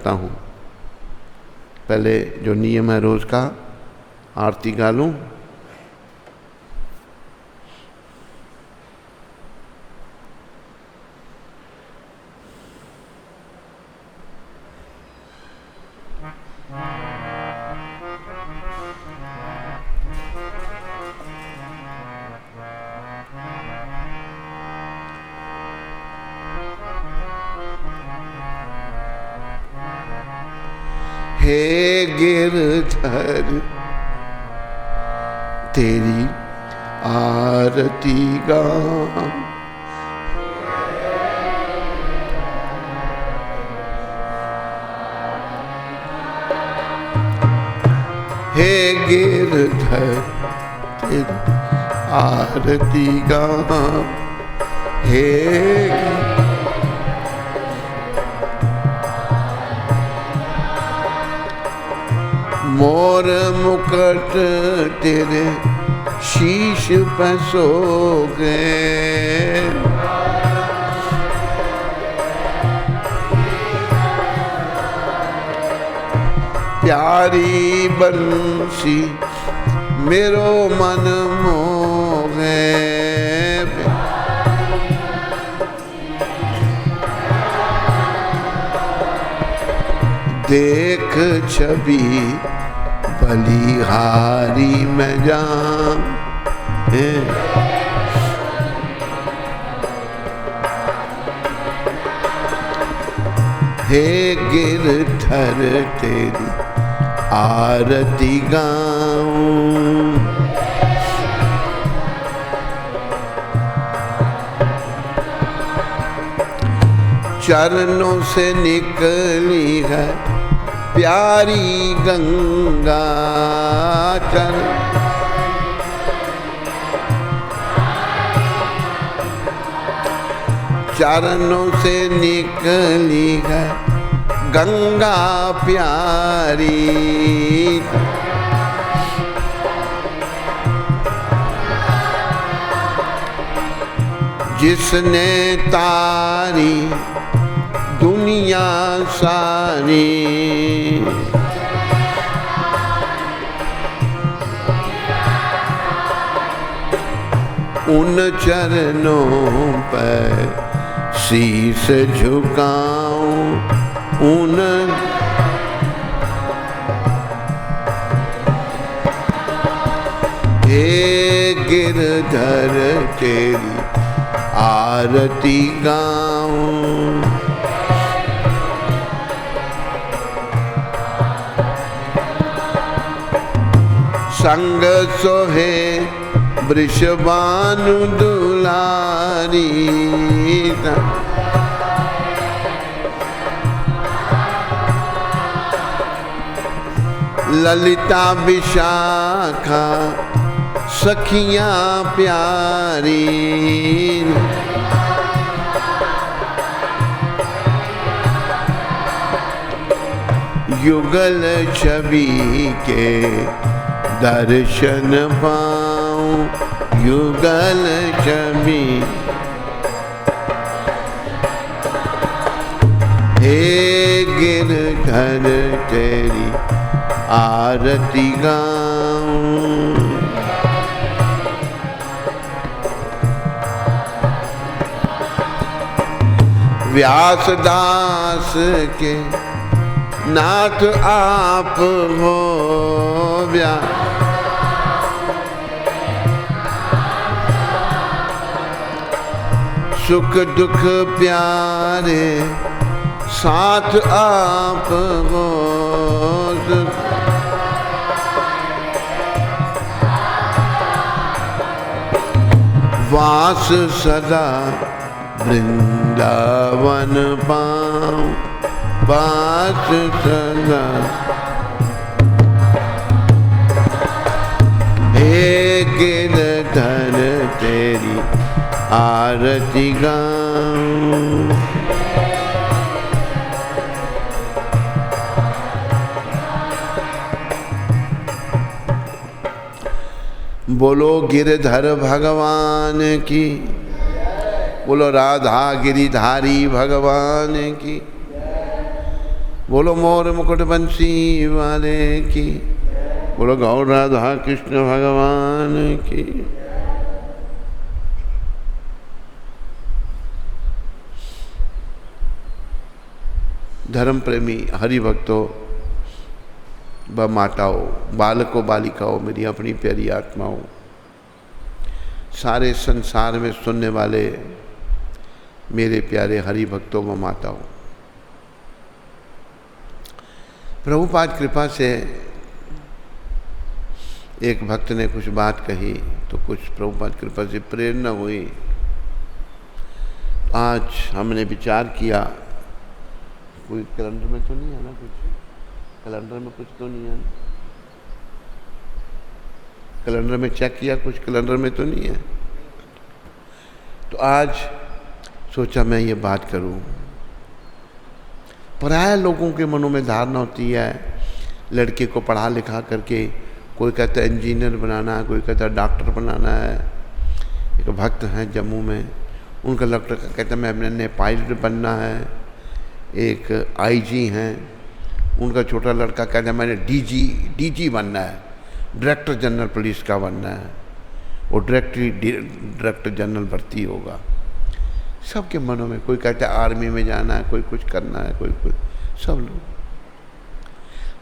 करता हूँ। पहले जो नियम है रोज़ का, आरती गा लूँ। हे गिरधर तेरी आरती गाऊं, हे गिरधर तेरी आरती गाऊं, हे मोर मुकुट तेरे शीश पे सो गए, प्यारी बंसी मेरो मन मोहे, देख छवि बलिहारी में जान, हे गिरधर तेरी आरती गाऊं, चरणों से निकली है प्यारी गंगा, चरणों से निकली है गंगा प्यारी, जिसने तारी दुनिया सारी, उन चरणों पर शीश झुकाऊं, उन हे गिरधर तेरी आरती गाऊं, संग सोहे वृषभानु दुलारी, ललिता विशाखा सखियां प्यारी, युगल छवि के दर्शन पाऊं, युगल छवि, हे गिरधर तेरी आरती गाऊं, व्यासदास के नाथ आप हो, सुख दुख प्यारे साथ आप हो, वास सदा वृंदावन पाऊं, वास सदा, हे गिरधर तेरी आरती गाऊं, बोलो गिरधर भगवान की, बोलो राधा गिरिधारी भगवान की। बोलो मोर मुकुट बंसी वाले की, बोलो गौर राधा कृष्ण भगवान की। धर्म प्रेमी हरि भक्तों व माताओं, बालकों बालिकाओं, मेरी अपनी प्यारी आत्माओं, सारे संसार में सुनने वाले मेरे प्यारे हरि भक्तों व माताओं, प्रभुपाद कृपा से एक भक्त ने कुछ बात कही तो कुछ प्रभुपाद कृपा से प्रेरणा हुई। आज हमने विचार किया, कोई कैलेंडर में तो नहीं है ना, कुछ कैलेंडर में कुछ तो नहीं है ना, कैलेंडर में चेक किया, कुछ कैलेंडर में तो नहीं है। तो आज सोचा मैं ये बात करूं। प्राय लोगों के मनों में धारणा होती है लड़के को पढ़ा लिखा करके, कोई कहता है इंजीनियर बनाना है, कोई कहता है डॉक्टर बनाना है। एक भक्त हैं जम्मू में, उनका लड़का कहता है मैंने पायलट बनना है। एक आईजी हैं, उनका छोटा लड़का कहता है मैंने डीजी बनना है, डायरेक्टर जनरल पुलिस का बनना है। वो डायरेक्टर जनरल भर्ती होगा। सबके मनों में, कोई कहता है आर्मी में जाना है, कोई कुछ करना है, कोई कुछ, सब लोग।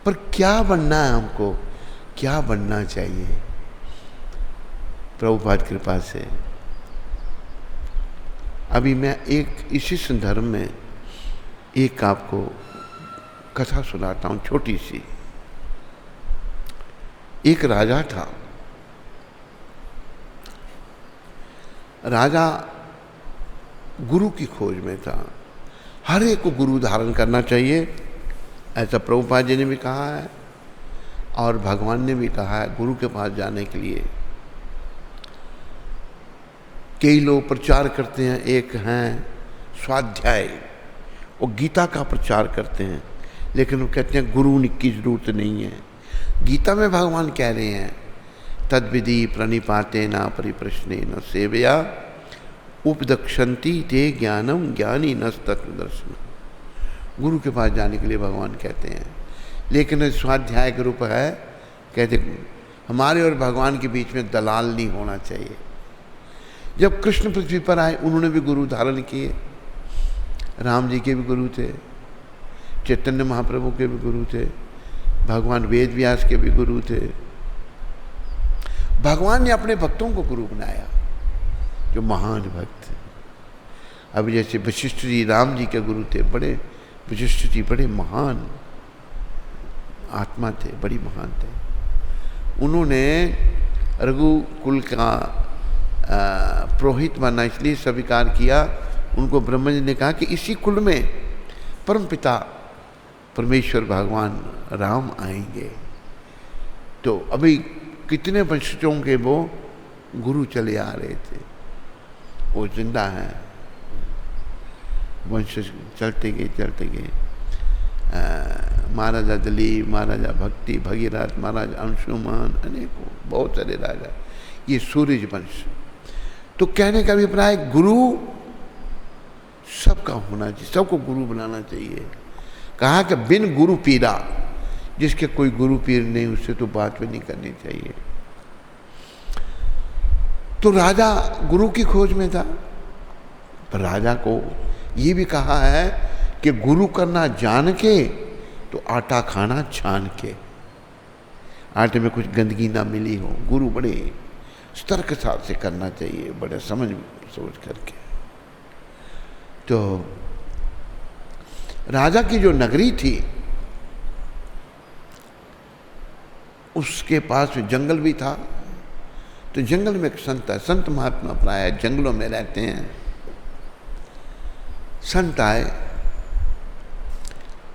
पर क्या बनना है हमको, क्या बनना चाहिए? प्रभुपाद कृपा से अभी मैं एक इसी संदर्भ में एक आपको कथा सुनाता हूं, छोटी सी। एक राजा था। राजा गुरु की खोज में था। हर एक को गुरु धारण करना चाहिए, ऐसा प्रभुपाद जी ने भी कहा है और भगवान ने भी कहा है गुरु के पास जाने के लिए। कई लोग प्रचार करते हैं, एक हैं स्वाध्याय, वो गीता का प्रचार करते हैं, लेकिन वो कहते हैं गुरु की जरूरत नहीं है। गीता में भगवान कह रहे हैं तद्विधि प्रणिपाते न परिप्रश्ने न सेवया उपदक्षन्ति ते ज्ञानम ज्ञानी न तत्वदर्शन। गुरु के पास जाने के लिए भगवान कहते हैं, लेकिन स्वाध्याय के रूप है, कहते हमारे और भगवान के बीच में दलाल नहीं होना चाहिए। जब कृष्ण पृथ्वी पर आए उन्होंने भी गुरु धारण किए। राम जी के भी गुरु थे, चैतन्य महाप्रभु के भी गुरु थे, भगवान वेद व्यास के भी गुरु थे। भगवान ने अपने भक्तों को गुरु बनाया, जो महान भक्त। अब जैसे वशिष्ठ जी राम जी के गुरु थे, बड़े वशिष्ठ जी बड़े महान आत्मा थे, बड़ी महान थे। उन्होंने रघुकुल का पुरोहित बनना इसलिए स्वीकार किया। उनको ब्रह्मा जी ने कहा कि इसी कुल में परमपिता परमेश्वर भगवान राम आएंगे। तो अभी कितने वंशजों के वो गुरु चले आ रहे थे, वो जिंदा हैं, वंश चलते गए। महाराजा दिलीप, महाराजा भक्ति, भगीरथ, महाराजा अंशुमान, अनेकों बहुत सारे राजा, ये सूर्य वंश। तो कहने का अभिप्राय गुरु सबका होना चाहिए, सबको गुरु बनाना चाहिए। कहा कि बिन गुरु पीरा, जिसके कोई गुरु पीर नहीं उससे तो बात भी नहीं करनी चाहिए। तो राजा गुरु की खोज में था, पर राजा को ये भी कहा है कि गुरु करना जान के तो आटा खाना छान के, आटे में कुछ गंदगी ना मिली हो। गुरु बड़े स्तर के साथ से करना चाहिए, बड़े समझ सोच करके। तो राजा की जो नगरी थी उसके पास में जंगल भी था। तो जंगल में एक संत है, संत महात्मा प्राय जंगलों में रहते हैं। संत आए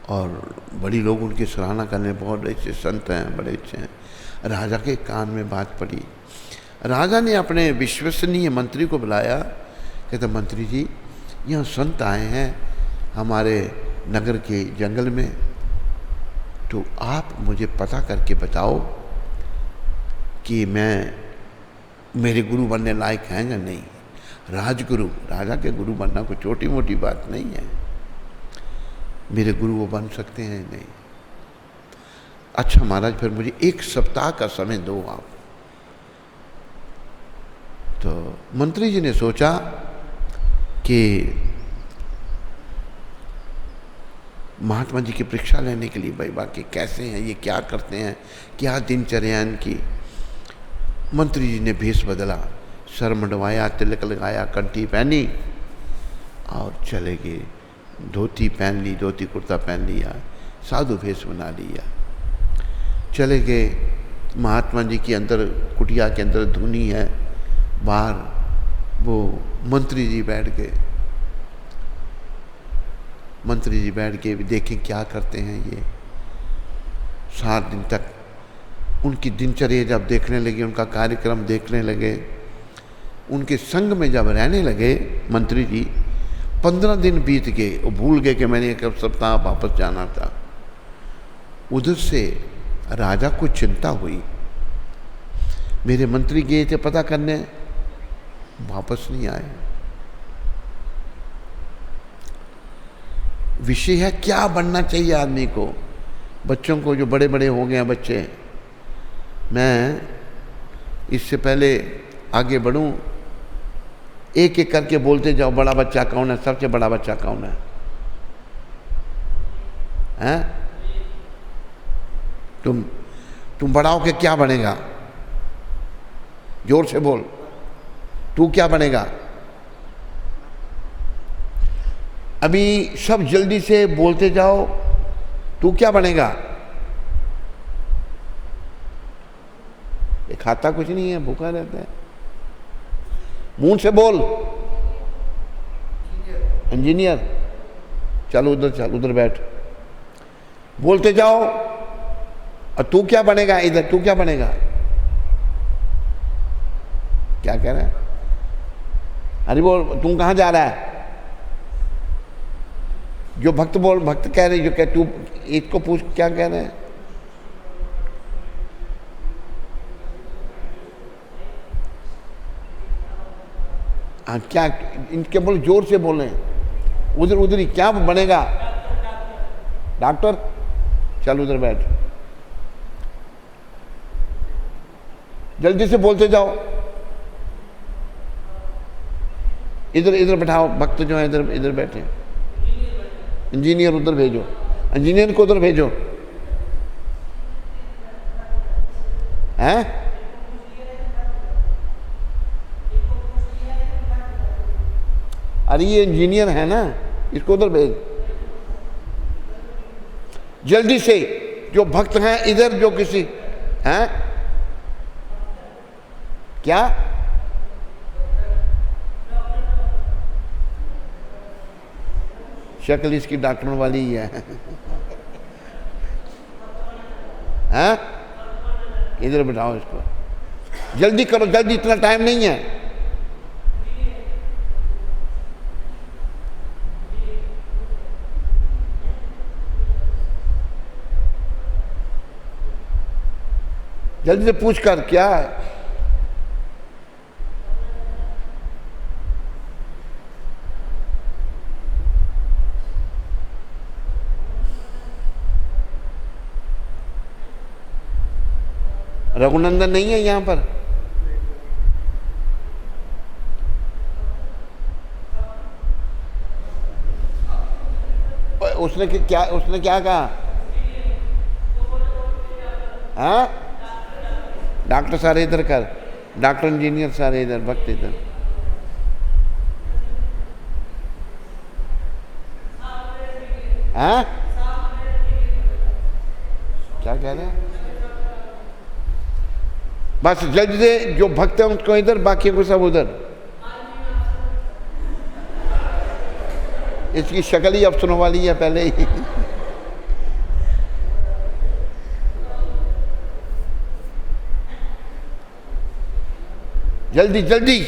और बड़ी लोग उनकी सराहना करने, बहुत अच्छे संत हैं, बड़े अच्छे हैं। राजा के कान में बात पड़ी। राजा ने अपने विश्वसनीय मंत्री को बुलाया, कहते मंत्री जी यहाँ संत आए हैं हमारे नगर के जंगल में, तो आप मुझे पता करके बताओ कि मैं मेरे गुरु बनने लायक हैं या नहीं। राजगुरु, राजा के गुरु बनना कोई छोटी मोटी बात नहीं है। मेरे गुरु वो बन सकते हैं? नहीं। अच्छा महाराज, फिर मुझे 1 सप्ताह का समय दो आप। तो मंत्री जी ने सोचा कि महात्मा जी की परीक्षा लेने के लिए, भाई बाकी कैसे हैं ये, क्या करते हैं, क्या दिनचर्या इनकी। मंत्री जी ने भेष बदला, सर मंडवाया, तिलक लगाया, कंठी पहनी और चले गए। धोती पहन ली, धोती कुर्ता पहन लिया, साधु भेष बना लिया, चले गए। महात्मा जी की अंदर कुटिया के अंदर धुनी है, बाहर वो मंत्री जी बैठ गए। मंत्री जी बैठ के देखें क्या करते हैं ये। 7 दिन तक उनकी दिनचर्या जब देखने लगे, उनका कार्यक्रम देखने लगे, उनके संग में जब रहने लगे मंत्री जी, 15 दिन बीत गए। वो भूल गए कि मैंने 1 सप्ताह वापस जाना था। उधर से राजा को चिंता हुई, मेरे मंत्री गए थे पता करने, वापस नहीं आए। विषय है क्या बनना चाहिए आदमी को। बच्चों को, जो बड़े बड़े हो गए हैं बच्चे, मैं इससे पहले आगे बढ़ूं, एक एक करके बोलते जाओ, बड़ा बच्चा कौन है, सबसे बड़ा बच्चा कौन है? हैं? तुम बड़ा होके क्या बनेगा? जोर से बोल, तू क्या बनेगा? अभी सब जल्दी से बोलते जाओ, तू क्या बनेगा? ये खाता कुछ नहीं है, भूखा रहता है। मुंह से बोल। इंजीनियर। चल उधर, चल उधर बैठ, बोलते जाओ। और तू क्या बनेगा? इधर तू क्या बनेगा? क्या कह रहा है? अरे बोल, तू कहां जा रहा है? जो भक्त बोल, भक्त कह रहे, जो कह, तू इसको पूछ क्या कह रहे हैं? हाँ, क्या इनके बोल, जोर से बोले। उधर उधर ही क्या बनेगा? डॉक्टर। चल उधर बैठ, जल्दी से बोलते जाओ। इधर इधर बैठाओ, भक्त जो है इधर इधर बैठे। इंजीनियर उधर भेजो, इंजीनियर को उधर भेजो। हैं? अरे ये इंजीनियर है ना, इसको उधर भेज जल्दी से। जो भक्त हैं इधर, जो किसी हैं क्या? शक्ल इसकी डॉक्टर वाली ही है। हैं? इधर बिठाओ इसको, जल्दी करो, जल्दी, इतना टाइम नहीं है। जल्दी से पूछ कर क्या है? रघुनंदन नहीं है यहां पर? उसने क्या कहा? हाँ, डॉक्टर सारे इधर कर, डॉक्टर इंजीनियर सारे इधर, भक्त इधर। हाँ, क्या कह रहे हैं? बस जल्दी से, जो भक्त है उसको इधर, बाकी को सब उधर। इसकी शक्ल ही अफसरों वाली है पहले ही। जल्दी जल्दी।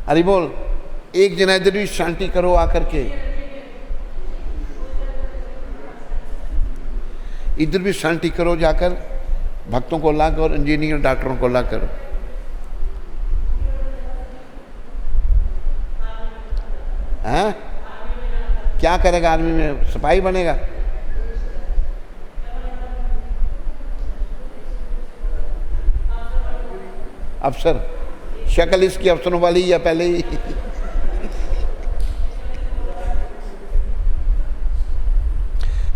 अरे बोल, एक जना इधर भी शांति करो आकर के, इधर भी शांति करो जाकर, भक्तों को लाकर और इंजीनियर डॉक्टरों को लाकर। हैं? क्या करेगा आर्मी में? सिपाही बनेगा? अफसर? शक्ल इसकी अफसरों वाली या पहले ही?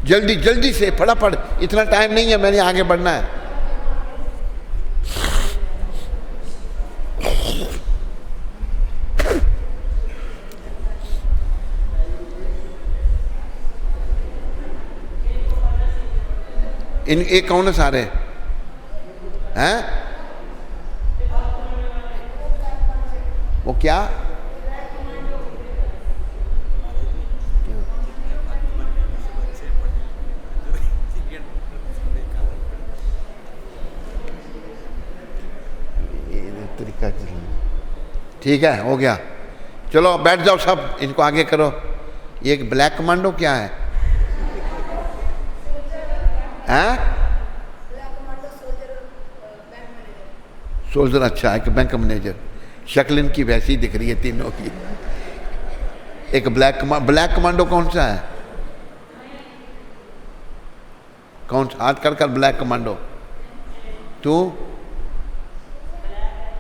जल्दी जल्दी से फटाफट, इतना टाइम नहीं है, मैंने आगे बढ़ना है। इन एक कौन है सारे हैं? वो क्या? तरीका ठीक है, हो गया। चलो बैठ जाओ सब, इनको आगे करो। ये एक ब्लैक कमांडो क्या है? हैं? सोल्जर, अच्छा है कि बैंक मैनेजर। शक्ल इनकी वैसी दिख रही है तीनों की। एक ब्लैक कमांडो कौन सा है? कौन सा? हाथ कर ब्लैक कमांडो। तू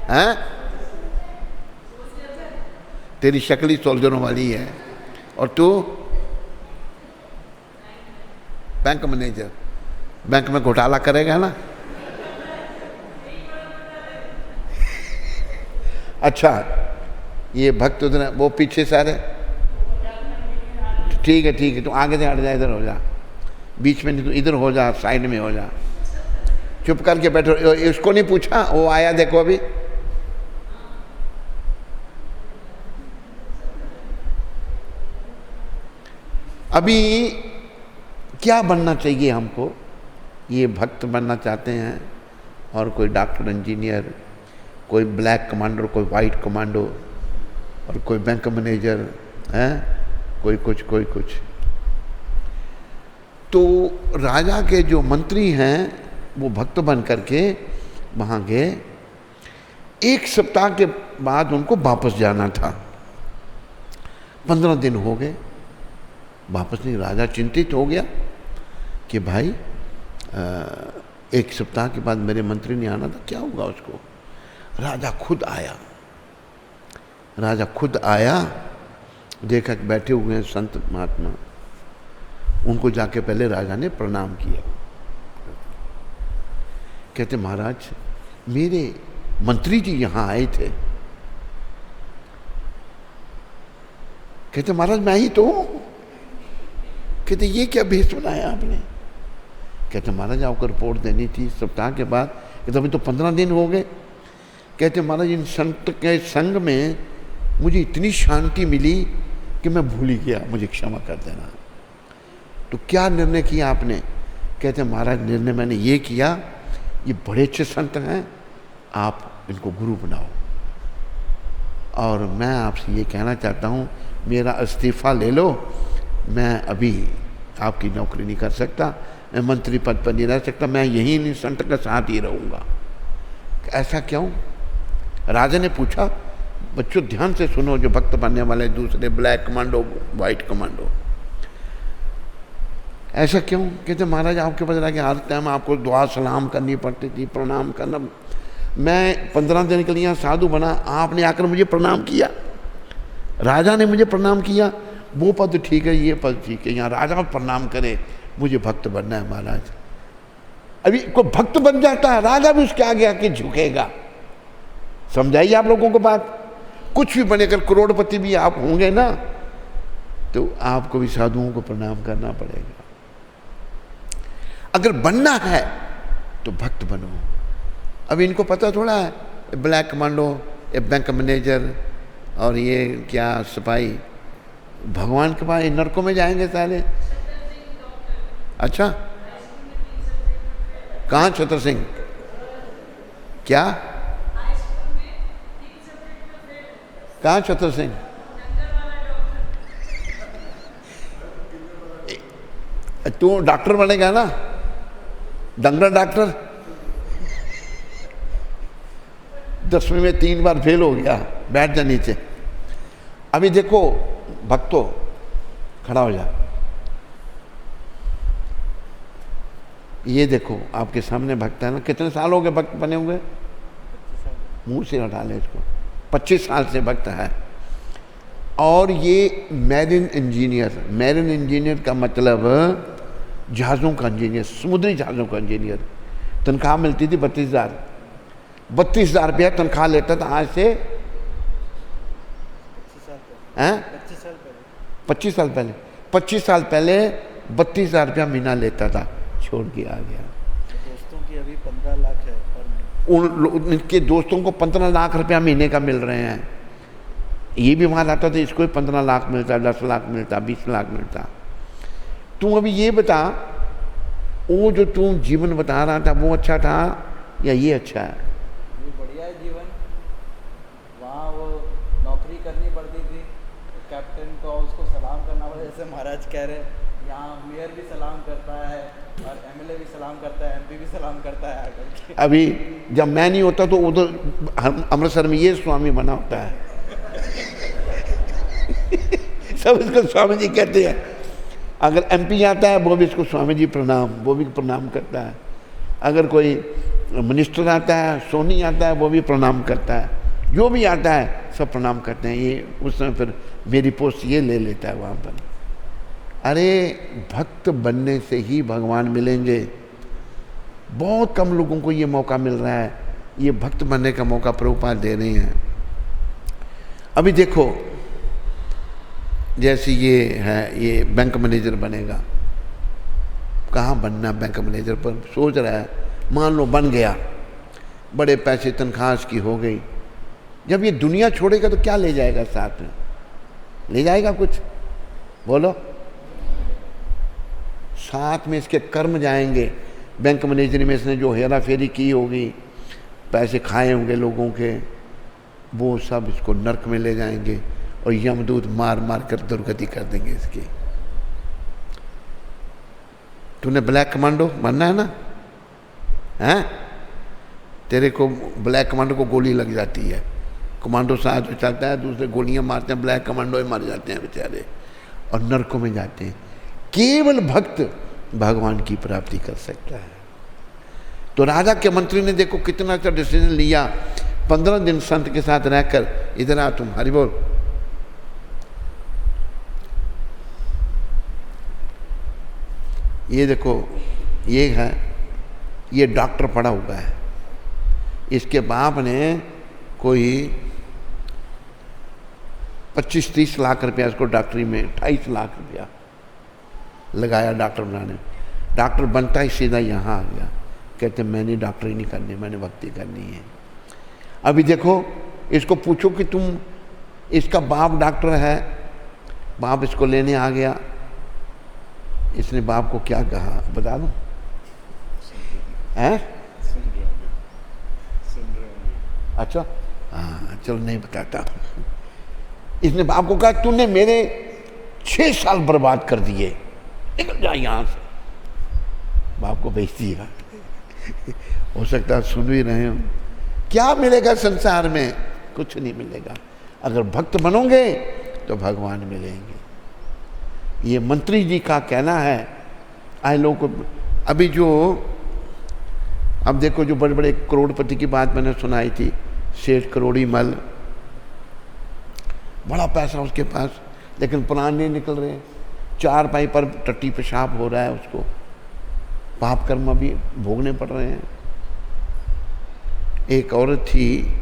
हैं? तेरी शक्ल ही सोल्जरों वाली है। और तू? Bank manager. बैंक में घोटाला करेगा ना? अच्छा, ये भक्त उधर, वो पीछे सारे ठीक है, तू आगे से हट जा, इधर हो जा, बीच में नहीं, तू इधर हो जा, साइड में हो जा, चुप करके बैठो। इसको नहीं पूछा? वो आया देखो अभी। अभी क्या बनना चाहिए हमको? ये भक्त बनना चाहते हैं, और कोई डॉक्टर, इंजीनियर, कोई ब्लैक कमांडो, कोई वाइट कमांडो, और कोई बैंक मैनेजर है, कोई कुछ। तो राजा के जो मंत्री हैं वो भक्त बन करके वहाँ गए। 1 सप्ताह के बाद उनको वापस जाना था। 15 दिन हो गए, वापस नहीं। राजा चिंतित हो गया कि भाई 1 सप्ताह के बाद मेरे मंत्री नहीं आना था, क्या होगा उसको? राजा खुद आया, देखा कि बैठे हुए हैं संत महात्मा। उनको जाके पहले राजा ने प्रणाम किया। कहते महाराज, मेरे मंत्री जी यहाँ आए थे। कहते महाराज मैं ही तो हूँ। कहते ये क्या भेष बनाया आपने? कहते महाराज आपको रिपोर्ट देनी थी सप्ताह के बाद। कहते अभी तो 15 दिन हो गए। कहते महाराज इन संत के संग में मुझे इतनी शांति मिली कि मैं भूल ही गया, मुझे क्षमा कर देना। तो क्या निर्णय किया आपने? कहते महाराज निर्णय मैंने ये किया, ये बड़े अच्छे संत हैं, आप इनको गुरु बनाओ। और मैं आपसे ये कहना चाहता हूँ, मेरा इस्तीफा ले लो, मैं अभी आपकी नौकरी नहीं कर सकता, मैं मंत्री पद पर नहीं रह सकता, मैं यहीं इन संत के साथ ही रहूँगा। ऐसा क्यों? राजा ने पूछा। बच्चों ध्यान से सुनो, जो भक्त बनने वाले दूसरे ब्लैक कमांडो, वाइट कमांडो, ऐसा क्यों? कहते महाराज आपके पास कि हर टाइम आपको दुआ सलाम करनी पड़ती थी, प्रणाम करना। मैं 15 दिन के लिए साधु बना, आपने आकर मुझे प्रणाम किया, राजा ने मुझे प्रणाम किया। वो पद ठीक है, ये पद ठीक है, यहाँ राजा प्रणाम करे, मुझे भक्त बनना है महाराज। अभी कोई भक्त बन जाता है, राजा भी उसके आगे आके झुकेगा। समझाइए आप लोगों को बात। कुछ भी बने, अगर करोड़पति भी आप होंगे ना, तो आपको भी साधुओं को प्रणाम करना पड़ेगा। अगर बनना है तो भक्त बनो। अब इनको पता थोड़ा है, ब्लैक कमांडो, बैंक मैनेजर और ये क्या सिपाही भगवान के पास नरकों में जाएंगे सारे। अच्छा, कहाँ छतर सिंह? क्या? कहाँ छतर सिंह? तू डॉक्टर बनेगा ना, डंगर डॉक्टर। 10वीं में 3 बार फेल हो गया, बैठ जा नीचे। अभी देखो भक्तों, खड़ा हो जा। ये देखो आपके सामने भक्त है ना, कितने साल हो गए भक्त बने हुए? मुंह से हटा ले इसको, 25 साल से भक्त है। और ये मैरिन इंजीनियर, मैरिन इंजीनियर का मतलब जहाज़ों का इंजीनियर, समुद्री जहाज़ों का इंजीनियर। तनख्वाह मिलती थी 32,000 रुपया तनख्वाह लेता था। आज से 25 साल पहले 32,000 रुपया महीना लेता था, छोड़ के आ गया। दोस्तों की अभी 15 लाख है पर महीने। उनके दोस्तों को 15 लाख रुपया महीने का मिल रहे हैं। ये भी वहाँ आता था, इसको 15 लाख मिलता, 10 लाख मिलता, 20 लाख मिलता। तू अभी ये बता, वो जो तू जीवन बता रहा था वो अच्छा था या ये अच्छा है? ये बढ़िया है जीवन। वहाँ वो नौकरी करनी पड़ती थी, कैप्टन को उसको सलाम करना पड़ता, जैसे महाराज कह रहे यहाँ मेयर भी सलाम करता है और एमएलए भी सलाम करता है, एमपी भी सलाम करता है आकर के। अभी जब मैं नहीं होता तो उधर अमृतसर में ये स्वामी बना होता है सब इसको स्वामी जी कहते हैं। अगर एमपी आता है वो भी इसको स्वामी जी प्रणाम, वो भी प्रणाम करता है। अगर कोई मिनिस्टर आता है, सोनी आता है, वो भी प्रणाम करता है। जो भी आता है सब प्रणाम करते हैं। ये उस समय फिर मेरी पोस्ट ये ले लेता है वहाँ पर। अरे भक्त बनने से ही भगवान मिलेंगे। बहुत कम लोगों को ये मौका मिल रहा है। ये भक्त बनने का मौका प्रभुपाद दे रहे हैं। अभी देखो जैसे ये है, ये बैंक मैनेजर बनेगा, कहाँ बनना बैंक मैनेजर पर सोच रहा है। मान लो बन गया, बड़े पैसे तनख्वाह की हो गई। जब ये दुनिया छोड़ेगा तो क्या ले जाएगा साथ में? ले जाएगा कुछ? बोलो। साथ में इसके कर्म जाएंगे। बैंक मैनेजर में इसने जो हेरा फेरी की होगी, पैसे खाए होंगे लोगों के, वो सब इसको नर्क में ले जाएंगे और यमदूत मार मार कर दुर्गति कर देंगे इसकी। तूने ब्लैक कमांडो बनना है ना? हैं? तेरे को ब्लैक कमांडो को गोली लग जाती है। कमांडो साथ में चलता है, दूसरे गोलियां मारते हैं, ब्लैक कमांडो ही मर जाते हैं बेचारे और नरकों में जाते हैं। केवल भक्त भगवान की प्राप्ति कर सकता है। तो राजा के मंत्री ने देखो कितना अच्छा डिसीजन लिया। 15 दिन संत के साथ रहकर, इधर आ तुम, हरि बोल। ये देखो, ये है, ये डॉक्टर पढ़ा हुआ है। इसके बाप ने कोई 25-30 लाख रुपया इसको डॉक्टरी में, 28 लाख रुपया लगाया डॉक्टर बनाने। डॉक्टर बनता ही सीधा यहाँ आ गया, कहते मैंने डॉक्टरी नहीं करनी, मैंने भक्ति करनी है। अभी देखो इसको पूछो कि तुम, इसका बाप डॉक्टर है, बाप इसको लेने आ गया, इसने बाप को क्या कहा बता दो? हैं? अच्छा हाँ चलो नहीं बताता। इसने बाप को कहा तूने मेरे 6 साल बर्बाद कर दिए, निकल जा यहाँ से। बाप को भेज दिया। हो सकता है सुन भी रहे हो। क्या मिलेगा संसार में? कुछ नहीं मिलेगा। अगर भक्त बनोगे तो भगवान मिलेंगे। ये मंत्री जी का कहना है। आए लोगों को अभी जो, अब देखो जो बड़े बड़े करोड़पति की बात मैंने सुनाई थी, सेठ करोड़ी मल, बड़ा पैसा उसके पास, लेकिन प्राण नहीं निकल रहे। 4 पाई पर टट्टी पेशाब हो रहा है उसको, पाप कर्म भी भोगने पड़ रहे हैं। एक औरत थी,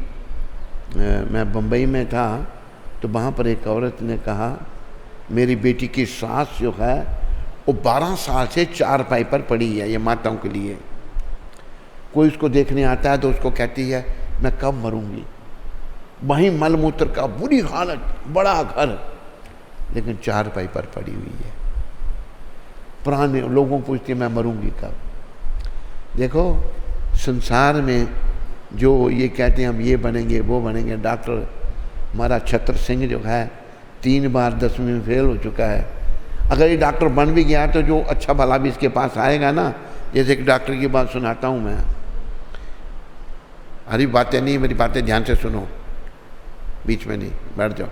मैं बम्बई में था, तो वहाँ पर एक औरत ने कहा मेरी बेटी की सास जो है वो 12 साल से 4 पाई पर पड़ी है। ये माताओं के लिए, कोई उसको देखने आता है तो उसको कहती है मैं कब मरूंगी। वहीं मलमूत्र का बुरी हालत, बड़ा घर, लेकिन 4 पाई पर पड़ी हुई है। पुराने लोगों पूछते मैं मरूंगी कब। देखो संसार में जो ये कहते हैं हम ये बनेंगे वो बनेंगे। डॉक्टर हमारा छत्र सिंह जो है 3 बार 10वीं में फेल हो चुका है। अगर ये डॉक्टर बन भी गया तो जो अच्छा भला भी इसके पास आएगा ना, जैसे कि डॉक्टर की बात सुनाता हूँ मैं, हरी बातें नहीं, मेरी बातें ध्यान से सुनो, बीच में नहीं बैठ जाओ।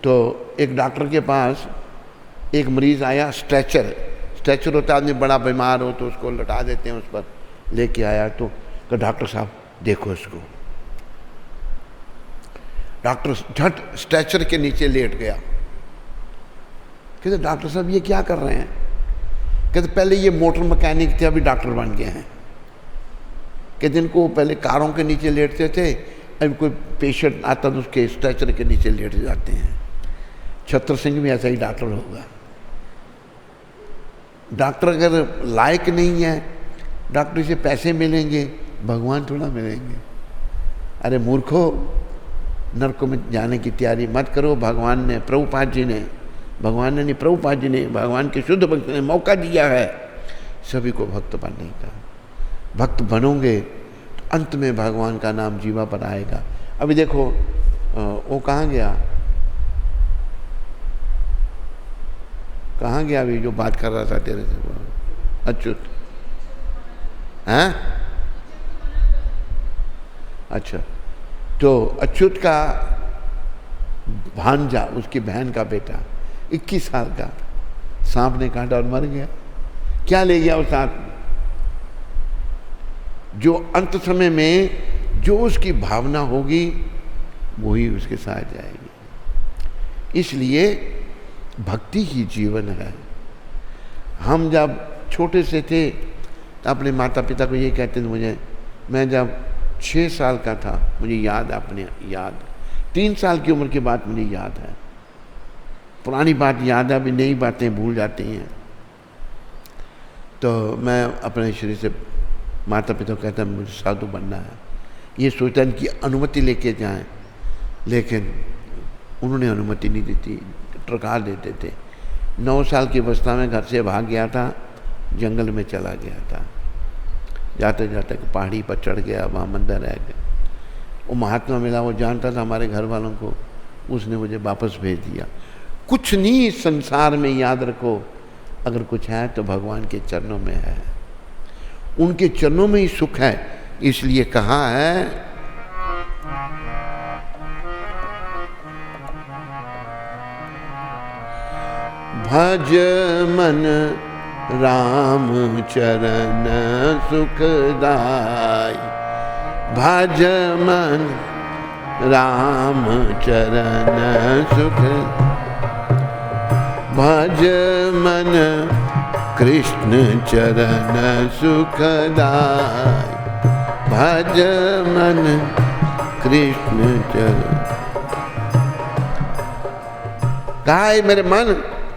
तो एक डॉक्टर के पास एक मरीज़ आया, स्ट्रेचर होता है, आदमी बड़ा बीमार हो तो उसको लटा देते हैं, उस पर लेके आया। तो डॉक्टर साहब देखो इसको। डॉक्टर झट स्ट्रेचर के नीचे लेट गया। कहते डॉक्टर साहब ये क्या कर रहे हैं? कहते पहले ये मोटर मैकेनिक थे, अभी डॉक्टर बन गए हैं। कहते इनको पहले कारों के नीचे लेटते थे, अभी कोई पेशेंट आता तो उसके स्ट्रेचर के नीचे लेट जाते हैं। छत्र सिंह भी ऐसा ही डॉक्टर होगा। डॉक्टर अगर लायक नहीं है, डॉक्टर से पैसे मिलेंगे, भगवान थोड़ा मिलेंगे। अरे मूर्खो, नरकों में जाने की तैयारी मत करो। भगवान ने, प्रभुपाद जी ने, भगवान ने नहीं, प्रभुपाद जी ने, भगवान के शुद्ध भक्त ने मौका दिया है सभी को भक्त बनने का। भक्त बनोगे तो अंत में भगवान का नाम जीवा पर आएगा। अभी देखो वो कहाँ गया, कहाँ गया अभी जो बात कर रहा था तेरे से? अच्युत, हैं? अच्छा, तो अच्युत का भांजा, उसकी बहन का बेटा 21 साल का, सांप ने काटा और मर गया। क्या ले गया वो सांप? जो अंत समय में जो उसकी भावना होगी वही उसके साथ जाएगी। इसलिए भक्ति ही जीवन है। हम जब छोटे से थे तो अपने माता पिता को ये कहते थे, मुझे, मैं जब 6 साल का था, मुझे याद, अपने याद 3 साल की उम्र की बात मुझे याद है। पुरानी बात याद है, अभी नई बातें भूल जाती हैं। तो मैं अपने शरीर से माता पिता को कहता मुझे साधु बनना है। ये सोचता इनकी अनुमति लेके जाएं, लेकिन उन्होंने अनुमति नहीं दी थी, टरकार देते थे। 9 साल की अवस्था में घर से भाग गया था, जंगल में चला गया था। जाते जाते पहाड़ी पर चढ़ गया, वहाँ मंदिर रह गया। वो महात्मा मिला, वो जानता था हमारे घर वालों को, उसने मुझे वापस भेज दिया। कुछ नहीं इस संसार में, याद रखो, अगर कुछ है तो भगवान के चरणों में है, उनके चरणों में ही सुख है। इसलिए कहा है भज मन राम चरण सुखदाई, भज मन राम चरण सुख, भज मन कृष्ण चरण सुखदाई, भज मन कृष्ण चरण। कहा है मेरे मन,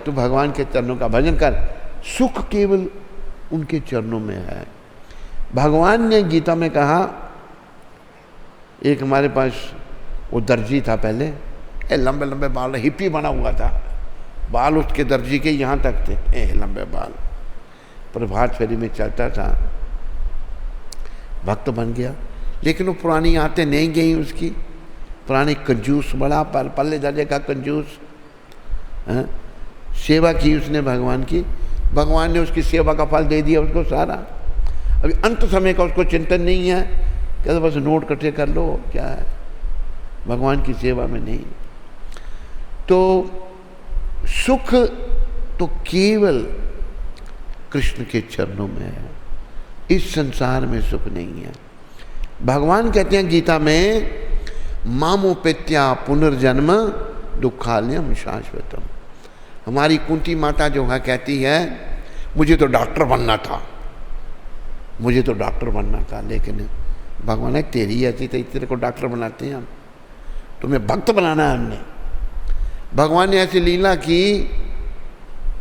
तू भगवान के चरणों का भजन कर, सुख केवल उनके चरणों में है। भगवान ने गीता में कहा, एक हमारे पास वो दर्जी था पहले, लंबे लंबे बाल, हिप्पी बना हुआ था, बाल उसके दर्जी के यहाँ तक थे, लंबे बाल, प्रभात फेरी में चलता था, भक्त बन गया। लेकिन वो पुरानी आते नहीं गई उसकी, पुरानी कंजूस, बड़ा पल्ले दर्जे का कंजूस। सेवा की उसने भगवान की, भगवान ने उसकी सेवा का फल दे दिया उसको सारा। अभी अंत समय का उसको चिंतन नहीं है, कहते बस नोट इकट्ठे कर लो, क्या है, भगवान की सेवा में नहीं। तो सुख तो केवल कृष्ण के चरणों में है, इस संसार में सुख नहीं है। भगवान कहते हैं गीता में, मामोपेत्या पुनर्जन्म दुखालयम शाश्वतम। हमारी कुंती माता जो है कहती है, मुझे तो डॉक्टर बनना था, मुझे तो डॉक्टर बनना था, लेकिन भगवान है तेरी ऐसी तो तेरे को डॉक्टर बनाते हैं हम, तुम्हें भक्त बनाना है हमने। भगवान ने ऐसी लीला की,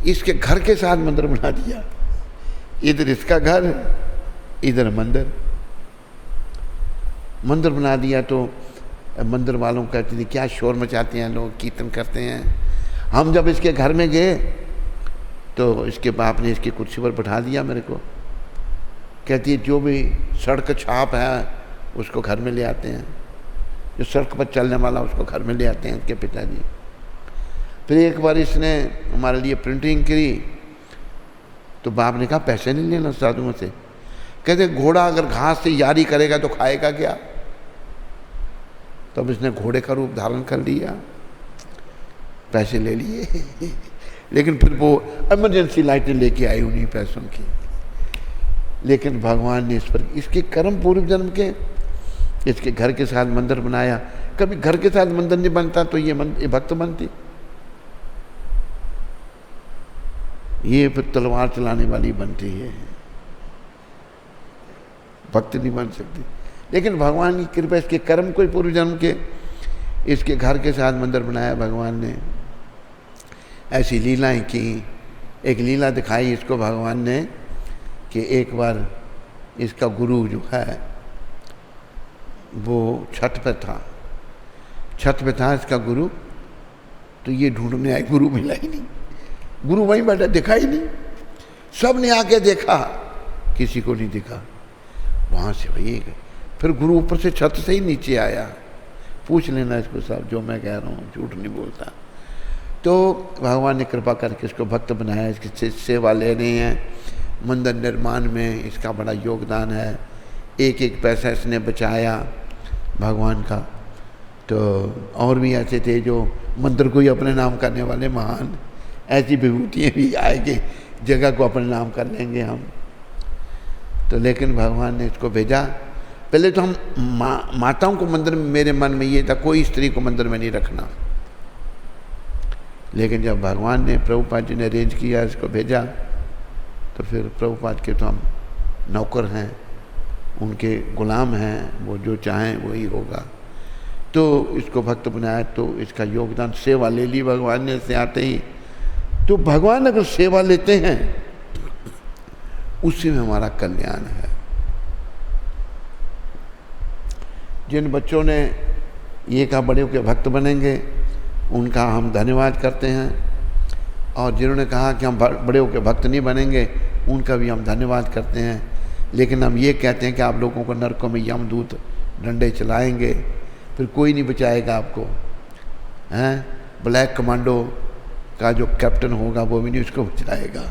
इसके घर के साथ मंदिर बना दिया, इधर इसका घर, इधर मंदिर, मंदिर बना दिया। तो मंदिर वालों को कहते थे क्या शोर मचाते हैं लोग, कीर्तन करते हैं। हम जब इसके घर में गए तो इसके बाप ने इसकी कुर्सी पर बैठा दिया मेरे को, कहती है जो भी सड़क छाप है उसको घर में ले आते हैं, जो सड़क पर चलने वाला उसको घर में ले आते हैं इसके पिताजी। फिर एक बार इसने हमारे लिए प्रिंटिंग करी, तो बाप ने कहा पैसे नहीं लेना साधुओं से। कहते घोड़ा अगर घास से यारी करेगा तो खाएगा क्या? तब इसने घोड़े का रूप धारण कर लिया। पैसे ले लिए लेकिन फिर वो इमरजेंसी लाइटें लेके आई उन्हीं पैसों की। लेकिन भगवान ने इस पर इसके कर्म पूर्व जन्म के, इसके घर के साथ मंदिर बनाया। कभी घर के साथ मंदिर नहीं बनता तो ये भक्त बनती, ये फिर तलवार चलाने वाली बनती है, भक्त नहीं बन सकती। लेकिन भगवान की कृपा, इसके कर्म कोई पूर्व जन्म के, इसके घर के साथ मंदिर बनाया भगवान ने। ऐसी लीलाएं की। एक लीला दिखाई इसको भगवान ने कि एक बार इसका गुरु जो है वो छत पे था, छत पे था इसका गुरु। तो ये ढूंढने आए, गुरु मिला ही नहीं, गुरु वहीं बैठा, दिखा ही नहीं। सब ने आके देखा, किसी को नहीं दिखा। वहाँ से वही गए, फिर गुरु ऊपर से छत से ही नीचे आया। पूछ लेना इसको सब, जो मैं कह रहा हूँ झूठ नहीं बोलता। तो भगवान ने कृपा करके इसको भक्त बनाया, इसकी सेवा ले रहे हैं। मंदिर निर्माण में इसका बड़ा योगदान है, एक एक पैसा इसने बचाया भगवान का। तो और भी ऐसे थे जो मंदिर को ही अपने नाम करने वाले महान, ऐसी विभूतियाँ भी आएगी, जगह को अपने नाम कर लेंगे हम। तो लेकिन भगवान ने इसको भेजा। पहले तो हम माताओं को मंदिर में, मेरे मन में ये था कोई स्त्री को मंदिर में नहीं रखना। लेकिन जब भगवान ने, प्रभुपाद जी ने अरेंज किया, इसको भेजा, तो फिर प्रभुपाद के तो हम नौकर हैं, उनके गुलाम हैं, वो जो चाहें वही होगा। तो इसको भक्त बनाया, तो इसका योगदान, सेवा ले ली भगवान ने इससे आते ही। तो भगवान अगर सेवा लेते हैं उसी में हमारा कल्याण है। जिन बच्चों ने ये कहा बड़े होकर भक्त बनेंगे, उनका हम धन्यवाद करते हैं। और जिन्होंने कहा कि हम बड़े होकर भक्त नहीं बनेंगे, उनका भी हम धन्यवाद करते हैं। लेकिन हम ये कहते हैं कि आप लोगों को नरकों में यमदूत डंडे चलाएंगे, फिर कोई नहीं बचाएगा आपको, हैं। ब्लैक कमांडो का जो कैप्टन होगा वो भी नहीं उसको बचाएगा।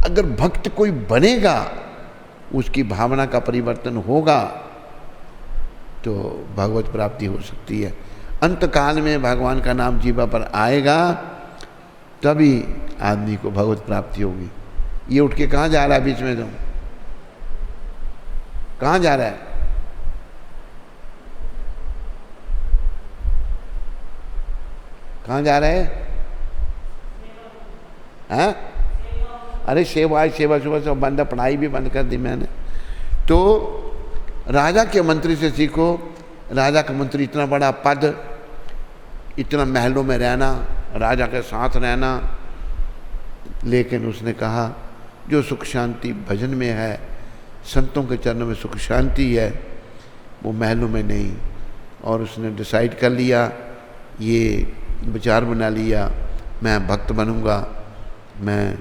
अगर भक्त कोई बनेगा, उसकी भावना का परिवर्तन होगा, तो भगवत प्राप्ति हो सकती है। अंत काल में भगवान का नाम जीवा पर आएगा, तभी आदमी को भगवत प्राप्ति होगी। ये उठ के कहाँ जा रहा है बीच में? तुम कहाँ जा रहा है? कहाँ जा रहा है? हाँ? अरे सेवा सेवा, सुबह से बंद, पढ़ाई भी बंद कर दी मैंने। तो राजा के मंत्री से सीखो। राजा का मंत्री, इतना बड़ा पद, इतना महलों में रहना, राजा के साथ रहना, लेकिन उसने कहा जो सुख शांति भजन में है, संतों के चरणों में सुख शांति है, वो महलों में नहीं। और उसने डिसाइड कर लिया, ये विचार बना लिया, मैं भक्त बनूंगा, मैं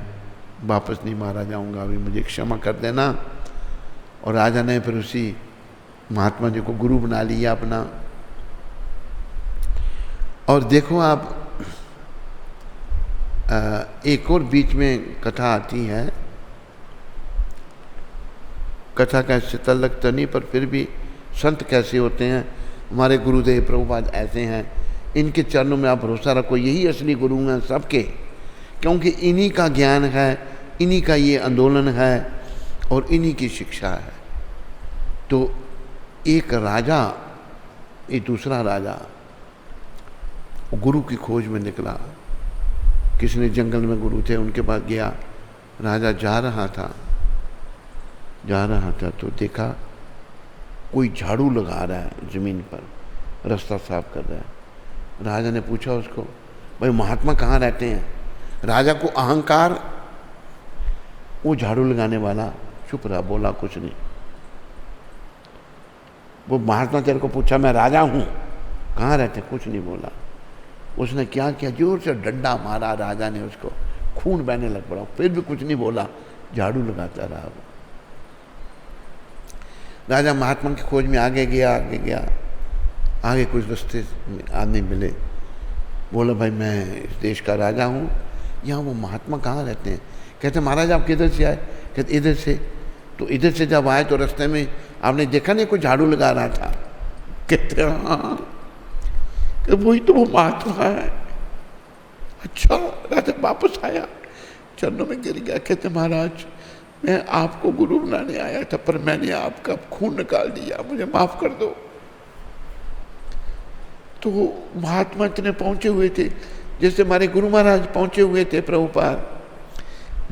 वापस नहीं मारा जाऊंगा, अभी मुझे क्षमा कर देना। और राजा ने फिर उसी महात्मा जी को गुरु बना लिया अपना। और देखो आप, एक और बीच में कथा आती है, कथा कैसे तल्लक तो नहीं, पर फिर भी संत कैसे होते हैं। हमारे गुरुदेव प्रभुपाद ऐसे हैं, इनके चरणों में आप भरोसा रखो, यही असली गुरु हैं सबके, क्योंकि इन्हीं का ज्ञान है, इन्हीं का ये आंदोलन है और इन्हीं की शिक्षा है। तो एक राजा, एक दूसरा राजा गुरु की खोज में निकला। किसने जंगल में गुरु थे, उनके पास गया। राजा जा रहा था तो देखा कोई झाड़ू लगा रहा है ज़मीन पर, रास्ता साफ कर रहा है। राजा ने पूछा उसको, भाई महात्मा कहाँ रहते हैं? राजा को अहंकार, वो झाड़ू लगाने वाला चुप रहा, बोला कुछ नहीं। वो महात्मा तेरे को पूछा, मैं राजा हूँ, कहाँ रहते? कुछ नहीं बोला। उसने क्या किया, जोर से डंडा मारा राजा ने उसको, खून बहने लग पड़ा, फिर भी कुछ नहीं बोला, झाड़ू लगाता रहा वो। राजा महात्मा की खोज में आगे गया। आगे कुछ रास्ते आदमी मिले, बोला भाई मैं इस देश का राजा हूँ, यहाँ वो महात्मा कहाँ रहते हैं? कहते महाराज आप किधर से आए? कहते इधर से। तो इधर से जब आए तो रास्ते में आपने देखा नहीं कोई झाड़ू लगा रहा था? कहते हाँ, वही तो वो महात्मा है। अच्छा। राजा वापस आया, चरणों में गिर गया, कहते महाराज मैं आपको गुरु बनाने आया था, पर मैंने आपका खून निकाल दिया, मुझे माफ कर दो। तो महात्मा इतने पहुंचे हुए थे, जैसे हमारे गुरु महाराज पहुंचे हुए थे प्रभुपाद।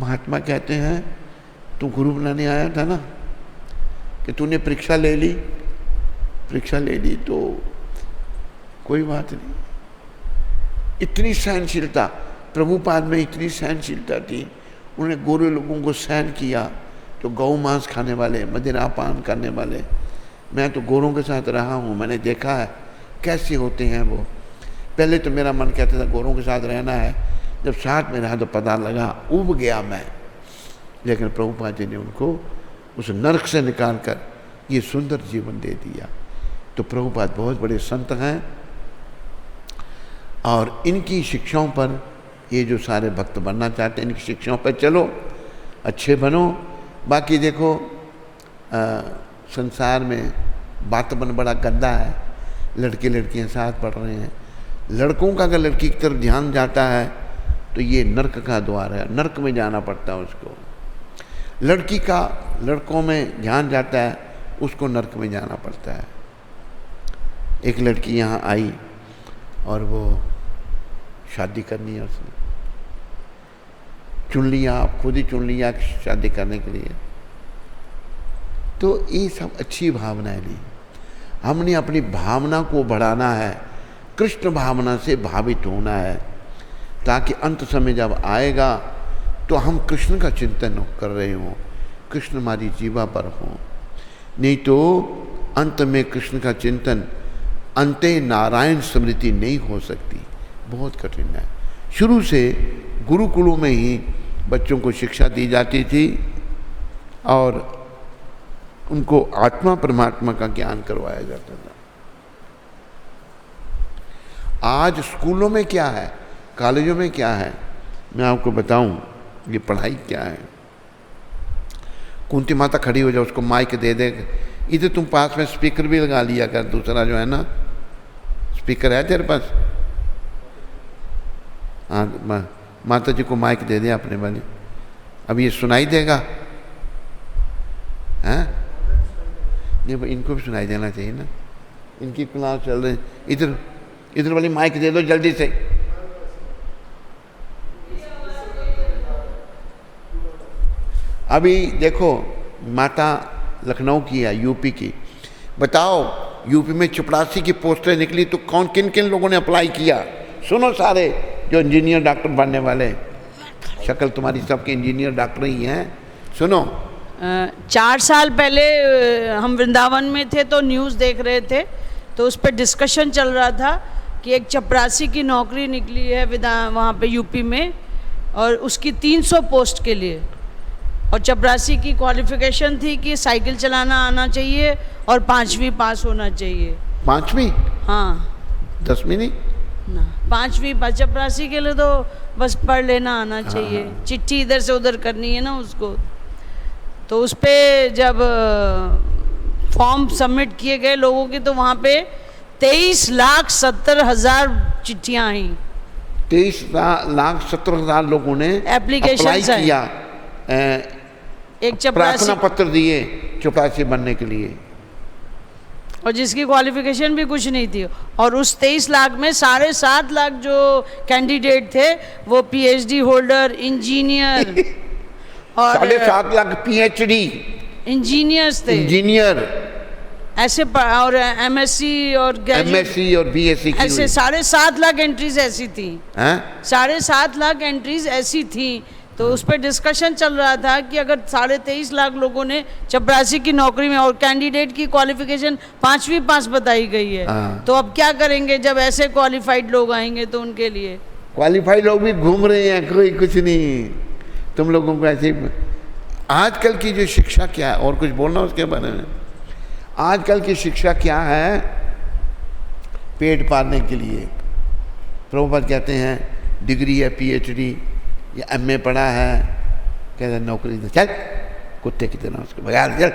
महात्मा कहते हैं तू गुरु बनाने आया था ना, कि तूने परीक्षा ले ली, परीक्षा ले ली तो कोई बात नहीं। इतनी सहनशीलता प्रभुपाद में, इतनी सहनशीलता थी। उन्होंने गोरे लोगों को सहन किया, तो गौ मांस खाने वाले, मदिरा पान करने वाले। मैं तो गोरों के साथ रहा हूँ, मैंने देखा है कैसे होते हैं वो। पहले तो मेरा मन कहता था गोरों के साथ रहना है, जब साथ में रहा तो पता लगा, उब गया मैं। लेकिन प्रभुपाद जी ने उनको उस नरक से निकाल कर ये सुंदर जीवन दे दिया। तो प्रभुपाद बहुत बड़े संत हैं, और इनकी शिक्षाओं पर ये जो सारे भक्त बनना चाहते हैं, इनकी शिक्षाओं पर चलो, अच्छे बनो। बाकी देखो संसार में वातावरण बड़ा गंदा है, लड़के लड़कियां साथ पढ़ रहे हैं। लड़कों का अगर लड़की की तरफ ध्यान जाता है तो ये नरक का द्वार है, नरक में जाना पड़ता है उसको। लड़की का लड़कों में ध्यान जाता है, उसको नरक में जाना पड़ता है। एक लड़की यहाँ आई और वो शादी करनी है, उसने चुन लिया, आप खुद ही चुन लिया शादी करने के लिए। तो ये सब अच्छी भावनाएं नहीं, हमने अपनी भावना को बढ़ाना है, कृष्ण भावना से भावित होना है, ताकि अंत समय जब आएगा तो हम कृष्ण का चिंतन कर रहे हों, कृष्ण हमारी जीवा पर हो। नहीं तो अंत में कृष्ण का चिंतन, अंते नारायण स्मृति नहीं हो सकती, बहुत कठिन है। शुरू से गुरुकुलों में ही बच्चों को शिक्षा दी जाती थी और उनको आत्मा परमात्मा का ज्ञान करवाया जाता था। आज स्कूलों में क्या है, कॉलेजों में क्या है, मैं आपको बताऊं ये पढ़ाई क्या है। कुंती माता खड़ी हो जाए, उसको माइक दे दे, इधर तुम पास में स्पीकर भी लगा लिया कर, दूसरा जो है ना स्पीकर है तेरे पास, हाँ माता जी को माइक दे दे अपने वाली, अब ये सुनाई देगा, हैं? ये इनको भी सुनाई देना चाहिए ना, इनकी क्लास चल रही, इधर इधर वाली माइक दे दो जल्दी से। अभी देखो माता लखनऊ की है, यूपी की, बताओ यूपी में चपरासी की पोस्टें निकली तो कौन किन किन लोगों ने अप्लाई किया? सुनो सारे जो इंजीनियर डॉक्टर बनने वाले, शक्ल तुम्हारी सबके इंजीनियर डॉक्टर ही हैं, सुनो। 4 साल पहले हम वृंदावन में थे तो न्यूज़ देख रहे थे, तो उस पर डिस्कशन चल रहा था कि एक चपरासी की नौकरी निकली है वहाँ पे यूपी में, और उसकी 300 पोस्ट के लिए, और चपरासी की क्वालिफिकेशन थी कि साइकिल चलाना आना चाहिए और 5वीं पास होना चाहिए। 5वीं? हाँ, 10वीं नहीं ना, 5वीं पास। चपरासी के लिए तो बस पढ़ लेना आना चाहिए, चिट्ठी इधर से उधर करनी है ना उसको। तो उस पर जब फॉर्म सबमिट किए गए लोगों के, तो वहाँ पे 23,70,000 चिट्ठियाँ आई। 23,70,000 लोगों ने एप्लीकेशन अप्लाई किया, एक चपरासी, प्रार्थना पत्र दिए चपरासी बनने के लिए, और जिसकी क्वालिफिकेशन भी कुछ नहीं थी। और उस 23 लाख में 7.5 लाख जो कैंडिडेट थे वो पीएचडी होल्डर, इंजीनियर और 7.5 लाख पीएचडी इंजीनियर्स थे, इंजीनियर ऐसे, और एमएससी और बीएससी की, ऐसे 7.5 लाख एंट्रीज ऐसी थी, 7.5 लाख एंट्रीज ऐसी थी। तो उस पर डिस्कशन चल रहा था कि अगर 23.5 लाख लोगों ने चपरासी की नौकरी में, और कैंडिडेट की क्वालिफिकेशन 5वीं पास बताई गई है, तो अब क्या करेंगे जब ऐसे क्वालिफाइड लोग आएंगे? तो उनके लिए क्वालिफाइड लोग भी घूम रहे हैं, कोई कुछ नहीं, तुम लोगों को ऐसे। आजकल की जो शिक्षा क्या है, और कुछ बोलना उसके बारे में? आजकल की शिक्षा क्या है? पेट पालने के लिए प्रभुपाद कहते हैं डिग्री है, पीएचडी या एमए पढ़ा है, कहते हैं नौकरी दे, चल कुत्ते की तरह उसको भगा दे, चल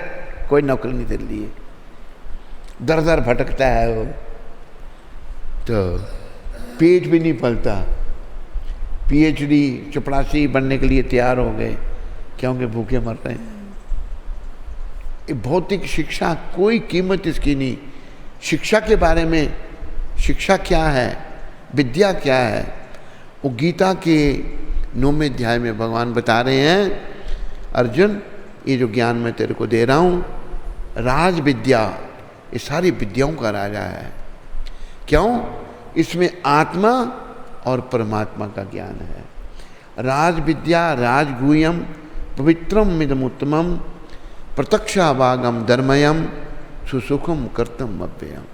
कोई नौकरी नहीं तेरे लिए, दर दर भटकता है वो, तो पेट भी नहीं पलता। पीएचडी चपरासी बनने के लिए तैयार हो गए, क्योंकि भूखे मर रहे हैं। ये भौतिक शिक्षा कोई कीमत इसकी नहीं। शिक्षा के बारे में, शिक्षा क्या है, विद्या क्या है, वो गीता के 9वें अध्याय में भगवान बता रहे हैं, अर्जुन ये जो ज्ञान मैं तेरे को दे रहा हूँ, राज विद्या ये सारी विद्याओं का राजा है। क्यों? इसमें आत्मा और परमात्मा का ज्ञान है। राज विद्या राजगुह्यम पवित्रम मिदमुत्तमम प्रत्यक्षाभागम धर्मयम सुसुखम कर्तम अव्ययम।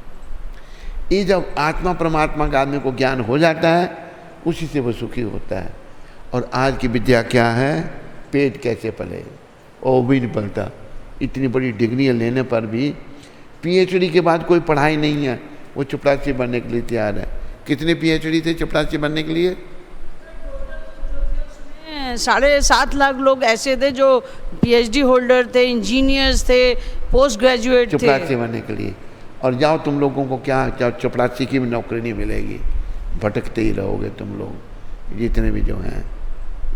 ये जब आत्मा परमात्मा का आदमी को ज्ञान हो जाता है, उसी से वो सुखी होता है। और आज की विद्या क्या है? पेट कैसे पले, वो भी नहीं पलता। इतनी बड़ी डिग्रियाँ लेने पर भी पीएचडी के बाद कोई पढ़ाई नहीं है, वो चपरासी बनने के लिए तैयार है। कितने पीएचडी थे चपरासी बनने के लिए? 7.5 लाख लोग ऐसे थे जो पीएचडी होल्डर थे, इंजीनियर्स थे, पोस्ट ग्रेजुएट थे चपरासी बनने के लिए। और जाओ तुम लोगों को क्या चपरासी की भी नौकरी नहीं मिलेगी, भटकते ही रहोगे तुम लोग जितने भी जो हैं।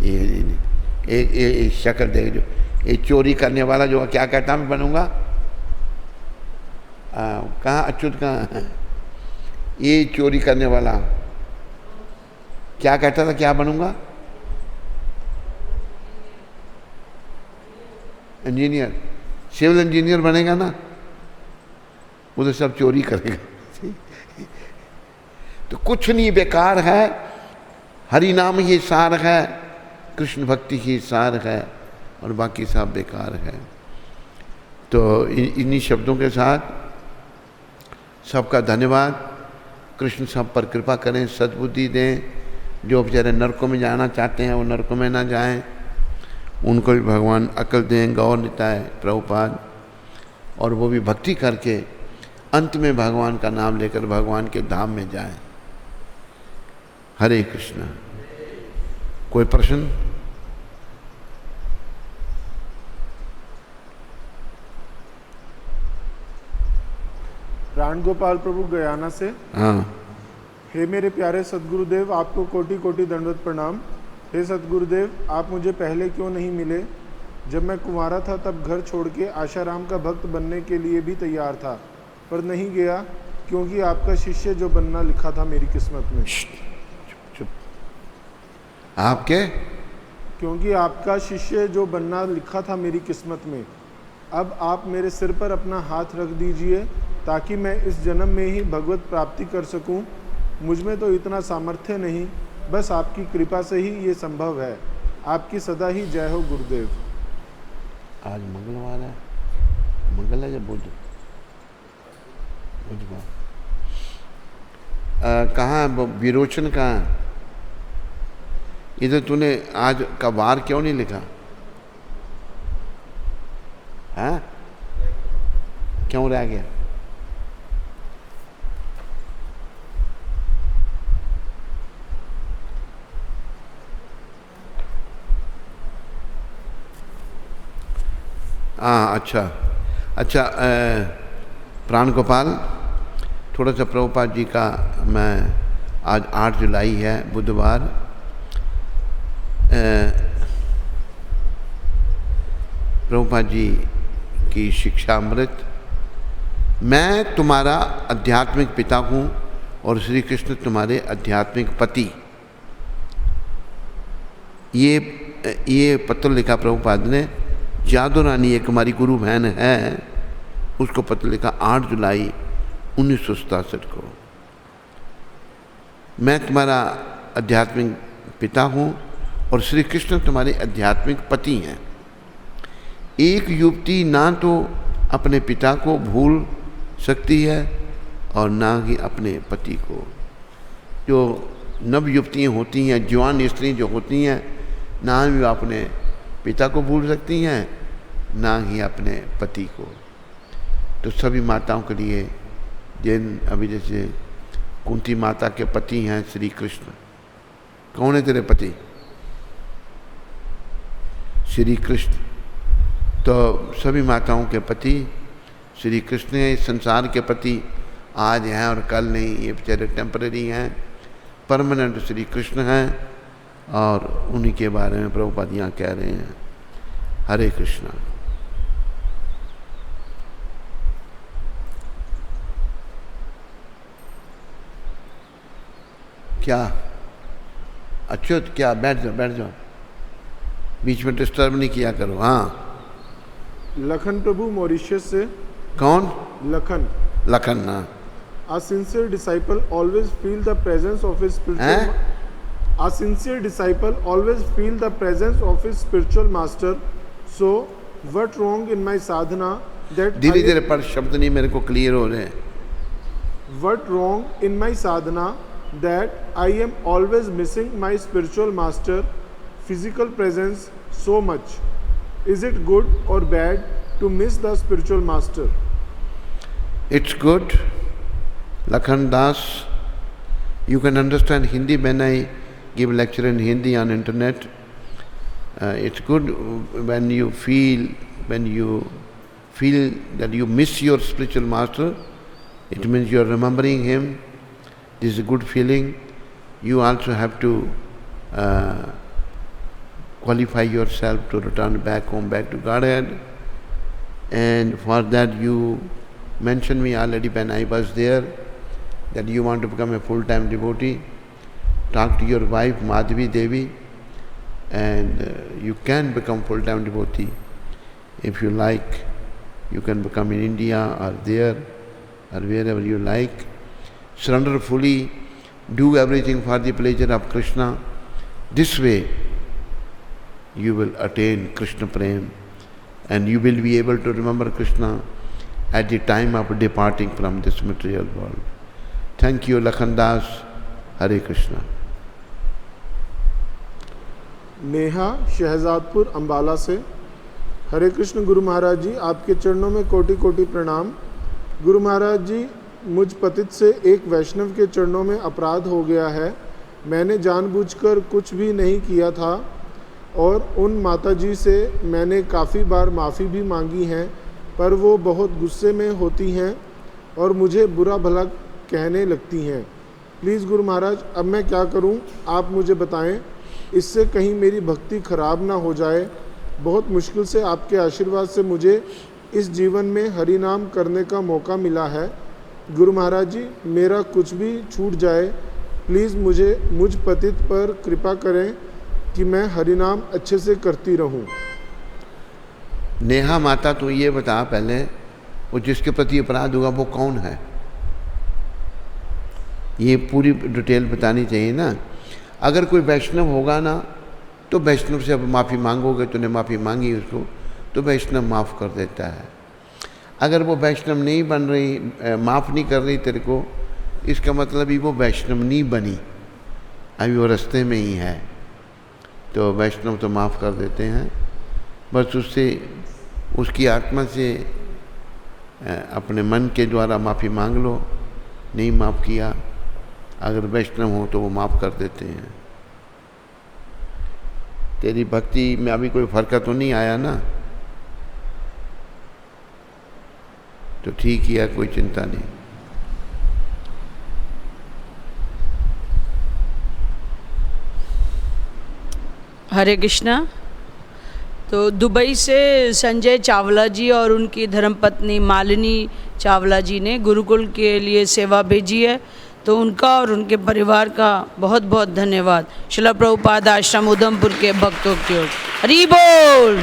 ये शक्ल देख, जो ये चोरी करने वाला जो क्या कहता मैं बनूंगा, कहाँ अच्युत कहाँ है? ये चोरी करने वाला क्या कहता था, क्या बनूंगा? इंजीनियर, सिविल इंजीनियर बनेगा ना, वो तो सब चोरी करेगा। तो कुछ नहीं, बेकार है। हरि नाम ही सार है, कृष्ण भक्ति ही सार है, और बाकी सब बेकार है। तो इन्हीं शब्दों के साथ सबका धन्यवाद। कृष्ण सब पर कृपा करें, सद्बुद्धि दें। जो बेचारे नरकों में जाना चाहते हैं वो नरकों में ना जाएं, उनको भी भगवान अकल दें, गौर निताय प्रभुपाद, और वो भी भक्ति करके अंत में भगवान का नाम लेकर भगवान के धाम में जाएं। हरे कृष्ण। कोई प्रश्न? प्राण गोपाल प्रभु गयाना से। हाँ। हे मेरे प्यारे सदगुरुदेव, आपको कोटि कोटि दंडवत प्रणाम। हे सदगुरुदेव, आप मुझे पहले क्यों नहीं मिले? जब मैं कुंवारा था तब घर छोड़ के आशाराम का भक्त बनने के लिए भी तैयार था, पर नहीं गया क्योंकि आपका शिष्य जो बनना लिखा था मेरी किस्मत में। चुप। आपके? क्योंकि आपका शिष्य जो बनना लिखा था मेरी किस्मत में। अब आप मेरे सिर पर अपना हाथ रख दीजिए ताकि मैं इस जन्म में ही भगवत प्राप्ति कर सकूं। मुझ में तो इतना सामर्थ्य नहीं, बस आपकी कृपा से ही ये संभव है। आपकी सदा ही जय हो गुरुदेव। आज मंगलवार है, मंगल है या बुध? बुधवार। कहाँ विरोचन कहाँ? इधर तूने आज का वार क्यों नहीं लिखा? हाँ, क्यों रह गया? हाँ, अच्छा। प्राण गोपाल, थोड़ा सा प्रभुपाद जी का, मैं आज 8 जुलाई है बुधवार, प्रभुपाद जी की शिक्षा अमृत। मैं तुम्हारा आध्यात्मिक पिता हूँ और श्री कृष्ण तुम्हारे आध्यात्मिक पति। ये पत्र लिखा प्रभुपाद ने। जादू रानी एक हमारी गुरु बहन है, उसको पत्र लिखा 8 जुलाई 1967 को। मैं तुम्हारा आध्यात्मिक पिता हूँ और श्री कृष्ण तुम्हारे आध्यात्मिक पति हैं। एक युवती ना तो अपने पिता को भूल सकती है और ना ही अपने पति को। जो नव युवतियाँ होती हैं, जवान स्त्री जो होती हैं, ना ही अपने पिता को भूल सकती हैं, ना ही अपने पति को। तो सभी माताओं के लिए, जिन अभी जैसे कुंती माता के पति हैं श्री कृष्ण। कौन है तेरे पति? श्री कृष्ण। तो सभी माताओं के पति श्री कृष्ण हैं। इस संसार के पति आज हैं और कल नहीं, ये बेचारे टेम्पररी हैं। परमानेंट श्री कृष्ण हैं और उन्हीं के बारे में प्रभुपाद यहाँ कह रहे हैं। हरे कृष्णा। क्या अच्युत, क्या बैठ जाओ, बीच में डिस्टर्ब नहीं किया करो। हाँ, लखन प्रभु मॉरिशस से। कौन? लखन ना। A sincere disciple always feel the presence of his spiritual. A sincere disciple always feel the presence of his spiritual master. So, what wrong in my sadhana that धीरे धीरे पर शब्द नहीं मेरे को क्लियर हो रहे। What wrong in my sadhana that I am always missing my spiritual master physical presence so much? Is it good or bad to miss the spiritual master? It's good. Lakhan Das, you can understand Hindi when I give lecture in Hindi on internet. It's good when you feel that you miss your spiritual master. It means you are remembering him. This is a good feeling. You also have to qualify yourself to return back home, back to Godhead. And for that you mentioned me already when I was there, that you want to become a full-time devotee. Talk to your wife Madhavi Devi and you can become full-time devotee. If you like, you can become in India or there or wherever you like. Surrender fully, do everything for the pleasure of Krishna. This way you will attain Krishna Prem and you will be able to remember Krishna at the time of departing from this material world. Thank you, Lakhan Das. Hare Krishna. Neha Shahzadpur Ambala से। हरे कृष्ण गुरु महाराज जी, आपके चरणों में कोटि कोटि प्रणाम। गुरु महाराज जी, मुझ पतित से एक वैष्णव के चरणों में अपराध हो गया है। मैंने जानबूझकर कुछ भी नहीं किया था और उन माता जी से मैंने काफ़ी बार माफ़ी भी मांगी है, पर वो बहुत गुस्से में होती हैं और मुझे बुरा भला कहने लगती हैं। प्लीज़ गुरु महाराज, अब मैं क्या करूं, आप मुझे बताएं, इससे कहीं मेरी भक्ति खराब ना हो जाए। बहुत मुश्किल से आपके आशीर्वाद से मुझे इस जीवन में हरि नाम करने का मौका मिला है। गुरु महाराज जी, मेरा कुछ भी छूट जाए, प्लीज़ मुझ पतित पर कृपा करें कि मैं हरि नाम अच्छे से करती रहूं। नेहा माता, तो ये बता पहले, वो जिसके प्रति अपराध हुआ वो कौन है? ये पूरी डिटेल बतानी चाहिए ना। अगर कोई वैष्णव होगा ना, तो वैष्णव से अब माफ़ी मांगोगे, तूने माफ़ी मांगी उसको, तो वैष्णव माफ़ कर देता है। अगर वो वैष्णव नहीं बन रही, माफ़ नहीं कर रही तेरे को, इसका मतलब ही वो वैष्णव नहीं बनी, अभी वो रास्ते में ही है। तो वैष्णव तो माफ़ कर देते हैं, बस उससे, उसकी आत्मा से अपने मन के द्वारा माफ़ी मांग लो। नहीं माफ़ किया, अगर वैष्णव हो तो वो माफ़ कर देते हैं। तेरी भक्ति में अभी कोई फर्क तो नहीं आया ना? तो ठीक ही है, कोई चिंता नहीं। हरे कृष्णा। तो दुबई से संजय चावला जी और उनकी धर्मपत्नी मालिनी चावला जी ने गुरुकुल के लिए सेवा भेजी है, तो उनका और उनके परिवार का बहुत बहुत धन्यवाद। श्रील प्रभुपाद आश्रम उधमपुर के भक्तों की ओर हरि बोल।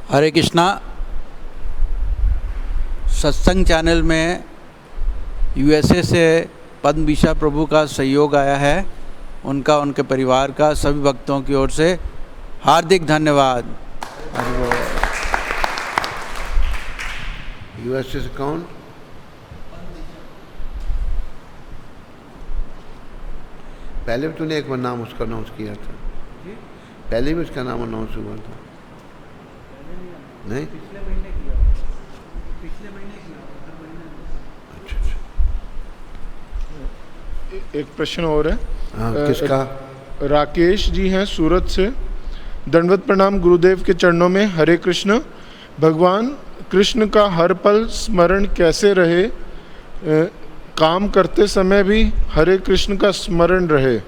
हरे कृष्णा। सत्संग चैनल में यूएसए से पद्म विशा प्रभु का सहयोग आया है, उनका, उनके परिवार का, सभी भक्तों की ओर से हार्दिक धन्यवाद। यूएसए से कौन? पहले भी तूने एक बार नाम उसका अनाउंस किया था, पहले भी उसका नाम अनाउंस हुआ था। नहीं, पिछले महीने किया। अच्छा अच्छा। एक प्रश्न और है। हाँ, किसका? राकेश जी हैं सूरत से। दंडवत प्रणाम गुरुदेव के चरणों में। हरे कृष्ण। भगवान कृष्ण का हर पल स्मरण कैसे रहे? काम करते समय भी हरे कृष्ण का स्मरण रहे।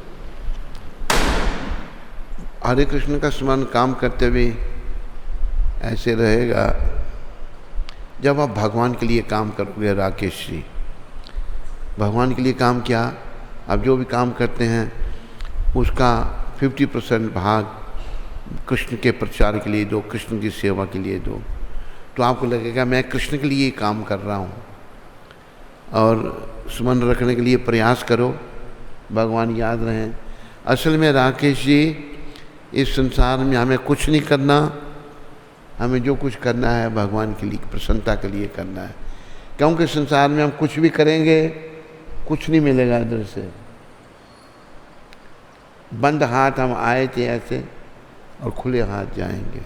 हरे कृष्ण का स्मरण काम करते हुए ऐसे रहेगा जब आप भगवान के लिए काम करोगे। राकेश जी, भगवान के लिए काम किया, आप जो भी काम करते हैं उसका 50% भाग कृष्ण के प्रचार के लिए दो, कृष्ण की सेवा के लिए दो, तो आपको लगेगा मैं कृष्ण के लिए काम कर रहा हूँ। और स्मरण रखने के लिए प्रयास करो, भगवान याद रहें। असल में राकेश जी, इस संसार में हमें कुछ नहीं करना, हमें जो कुछ करना है भगवान के लिए, प्रसन्नता के लिए करना है। क्योंकि संसार में हम कुछ भी करेंगे कुछ नहीं मिलेगा इधर से। बंद हाथ हम आए थे ऐसे और खुले हाथ जाएंगे।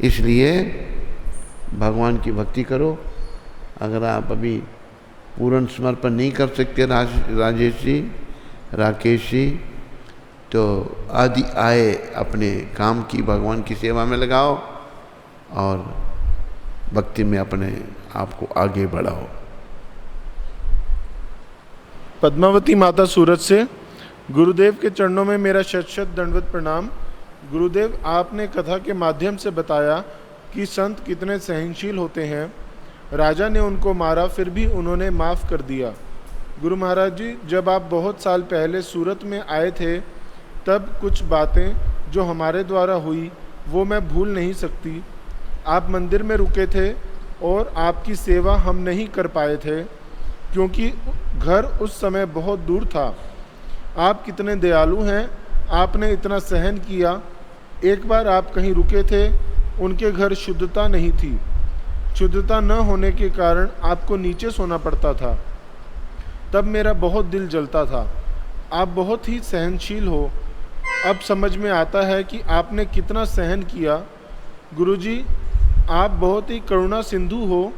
इसलिए भगवान की भक्ति करो। अगर आप अभी पूर्ण समर्पण नहीं कर सकते राजेश जी, राकेश जी, तो आदि आए अपने काम की भगवान की सेवा में लगाओ और भक्ति में अपने आप को आगे बढ़ाओ। पद्मावती माता सूरत से, गुरुदेव के चरणों में मेरा शत दंडवत प्रणाम। गुरुदेव, आपने कथा के माध्यम से बताया कि संत कितने सहनशील होते हैं। राजा ने उनको मारा, फिर भी उन्होंने माफ़ कर दिया। गुरु महाराज जी, जब आप बहुत साल पहले सूरत में आए थे, तब कुछ बातें जो हमारे द्वारा हुई वो मैं भूल नहीं सकती। आप मंदिर में रुके थे और आपकी सेवा हम नहीं कर पाए थे क्योंकि घर उस समय बहुत दूर था। आप कितने दयालु हैं, आपने इतना सहन किया। एक बार आप कहीं रुके थे, उनके घर शुद्धता नहीं थी। शुद्धता न होने के कारण आपको नीचे सोना पड़ता था। तब मेरा बहुत दिल जलता था। आप बहुत ही सहनशील हो। अब समझ में आता है कि आपने कितना सहन किया। गुरुजी, आप बहुत ही करुणा सिंधु हो।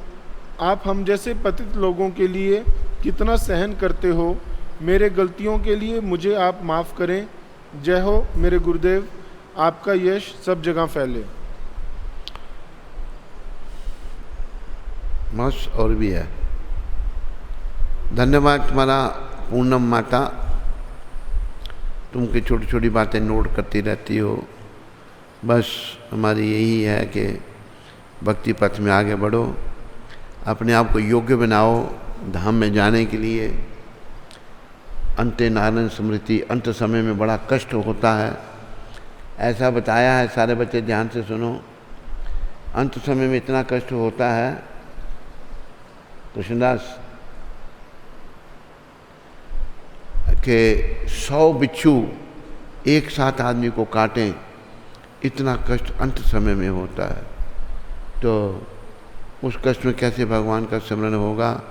आप हम जैसे पतित लोगों के लिए कितना सहन करते हो। मेरे गलतियों के लिए मुझे आप माफ़ करें। जय हो मेरे गुरुदेव, आपका यश सब जगह फैले। बस और भी है। धन्यवाद तुम्हारा पूनम माता, तुम की छोटी छोटी बातें नोट करती रहती हो। बस हमारी यही है कि भक्ति पथ में आगे बढ़ो, अपने आप को योग्य बनाओ धाम में जाने के लिए। अंते नारायण स्मृति, अंत समय में बड़ा कष्ट होता है, ऐसा बताया है। सारे बच्चे ध्यान से सुनो। अंत समय में इतना कष्ट होता है, कृष्णदास, कि 100 बिच्छू एक साथ आदमी को काटें, इतना कष्ट अंत समय में होता है। तो उस कष्ट में कैसे भगवान का स्मरण होगा?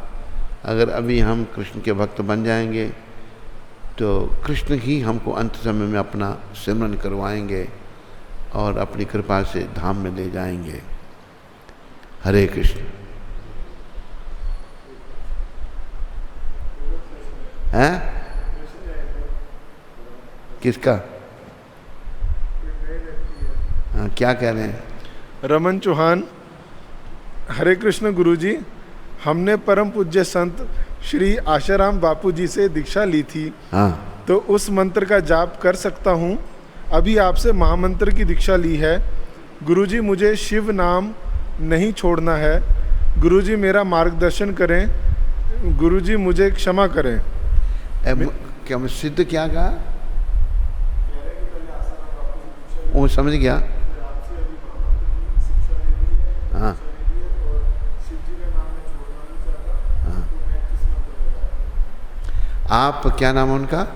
अगर अभी हम कृष्ण के भक्त बन जाएंगे तो कृष्ण ही हमको अंत समय में अपना स्मरण करवाएंगे और अपनी कृपा से धाम में ले जाएंगे। हरे कृष्ण। हैं? किसका? हाँ, क्या कह रहे हैं? रमन चौहान, हरे कृष्ण गुरुजी, हमने परम पूज्य संत श्री आशाराम बापू जी से दीक्षा ली थी। हाँ, तो उस मंत्र का जाप कर सकता हूँ। अभी आपसे महामंत्र की दीक्षा ली है। गुरुजी, मुझे शिव नाम नहीं छोड़ना है। गुरुजी, मेरा मार्गदर्शन करें। गुरुजी, मुझे क्षमा करें। क्या मैं सिद्ध क्या कहा? वो समझ गया। हाँ, हाँ। आप क्या नाम है उनका?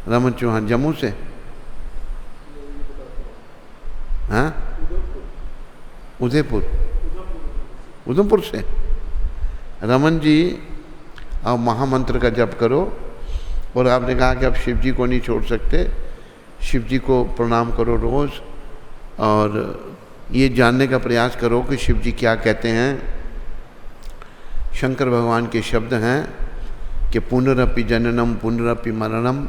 रमन चौहान। जम्मू से? हाँ, उधमपुर से। रमन जी, आप महामंत्र का जप करो। और आपने कहा कि आप शिव जी को नहीं छोड़ सकते, शिव जी को प्रणाम करो रोज़, और ये जानने का प्रयास करो कि शिव जी क्या कहते हैं। शंकर भगवान के शब्द हैं कि पुनरपि जननम पुनरपि मरणम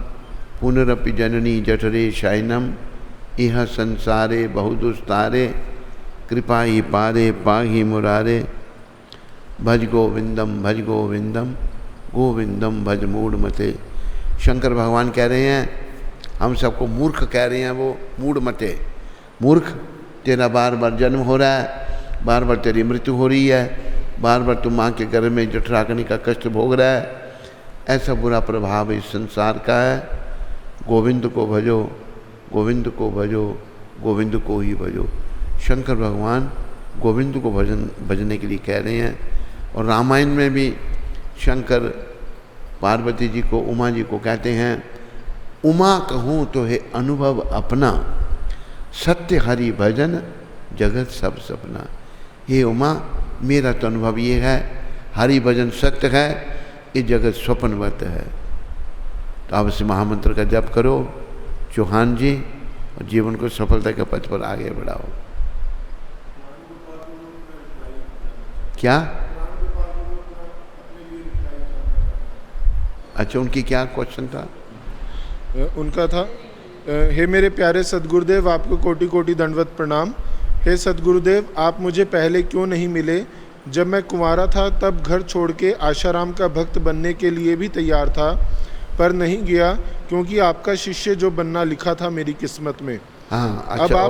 पुनरपि जननी जठरे शयनम इह संसारे बहुदुस्तारे कृपा ही पारे पाहि मुरारे भज गोविंदम गोविंदम भज मूढ़मते। शंकर भगवान कह रहे हैं, हम सबको मूर्ख कह रहे हैं, वो मूढ़मते। मूर्ख, तेरा बार बार जन्म हो रहा है, बार बार तेरी मृत्यु हो रही है, बार बार तू माँ के गर्भ में जठराग्नि का कष्ट भोग रहा है, ऐसा बुरा प्रभाव इस संसार का है। गोविंद को भजो, गोविंद को भजो, गोविंद को ही भजो। शंकर भगवान गोविंद को भजने के लिए कह रहे हैं। और रामायण में भी शंकर पार्वती जी को, उमा जी को कहते हैं, उमा कहूँ तो है अनुभव अपना, सत्य हरि भजन जगत सब सपना। हे उमा, मेरा तो अनुभव ये है, हरि भजन सत्य है, ये जगत स्वप्नवत है। तो आप इस महामंत्र का जप करो चौहान जी, और जीवन को सफलता के पथ पर आगे बढ़ाओ। क्या? अच्छा, उनकी क्या क्वेश्चन था? उनका था, हे मेरे प्यारे सद्गुरुदेव, आपको कोटि कोटि दंडवत प्रणाम। हे सद्गुरुदेव, आप मुझे पहले क्यों नहीं मिले? जब मैं कुंवारा था तब घर छोड़ के आशाराम का भक्त बनने के लिए भी तैयार था, पर नहीं गया क्योंकि आपका शिष्य जो बनना लिखा था मेरी किस्मत में। हाँ, अच्छा,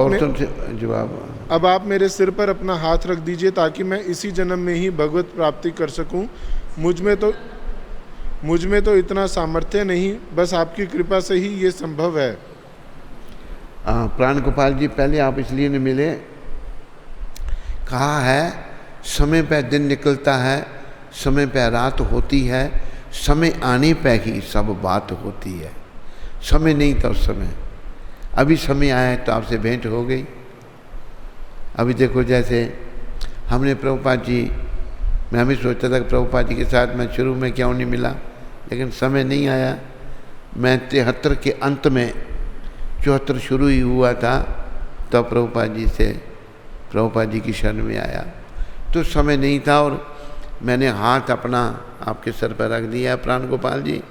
अब आप मेरे सिर पर अपना हाथ रख दीजिए ताकि मैं इसी जन्म में ही भगवत प्राप्ति कर सकूं। मुझ में तो इतना सामर्थ्य नहीं, बस आपकी कृपा से ही ये संभव है। प्राण गोपाल जी, पहले आप इसलिए नहीं मिले, कहा है समय पे दिन निकलता है, समय पे रात होती है, समय आने पे ही सब बात होती है। समय नहीं था उस समय, अभी समय आया है तो आपसे भेंट हो गई। अभी देखो, जैसे हमने प्रभुपाद जी, मैं भी सोचता था कि प्रभुपाद जी के साथ मैं शुरू में क्यों नहीं मिला, लेकिन समय नहीं आया। मैं 73 के अंत में, 74 शुरू ही हुआ था, तब प्रभुपाद जी की शरण में आया। तो समय नहीं था और मैंने हाथ अपना आपके सर पर रख दिया प्राण गोपाल जी,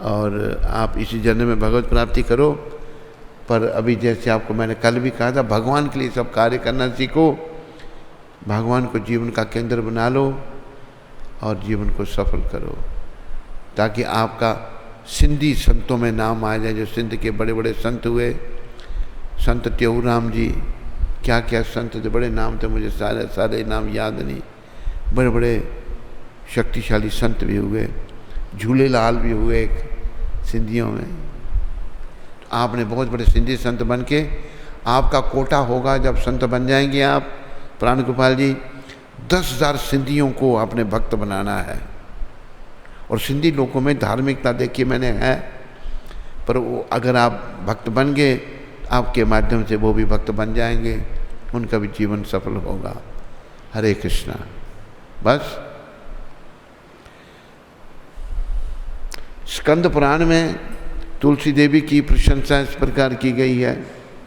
और आप इसी जन्म में भगवत प्राप्ति करो। पर अभी जैसे आपको मैंने कल भी कहा था, भगवान के लिए सब कार्य करना सीखो, भगवान को जीवन का केंद्र बना लो और जीवन को सफल करो, ताकि आपका सिंधी संतों में नाम आ जाए। जो सिंध के बड़े बड़े संत हुए, संत ट्योराम जी, क्या क्या संत थे, बड़े नाम थे, मुझे सारे नाम याद नहीं। बड़े बड़े शक्तिशाली संत भी हुए, झूलेलाल भी हुए एक सिंधियों में। तो आपने बहुत बड़े सिंधी संत बन के, आपका कोटा होगा जब संत बन जाएंगे आप प्राण गोपाल जी, 10,000 सिंधियों को आपने भक्त बनाना है। और सिंधी लोगों में धार्मिकता देखिए मैंने है, पर वो अगर आप भक्त बन गए, आपके माध्यम से वो भी भक्त बन जाएंगे, उनका भी जीवन सफल होगा। हरे कृष्णा। बस स्कंद पुराण में तुलसी देवी की प्रशंसा इस प्रकार की गई है।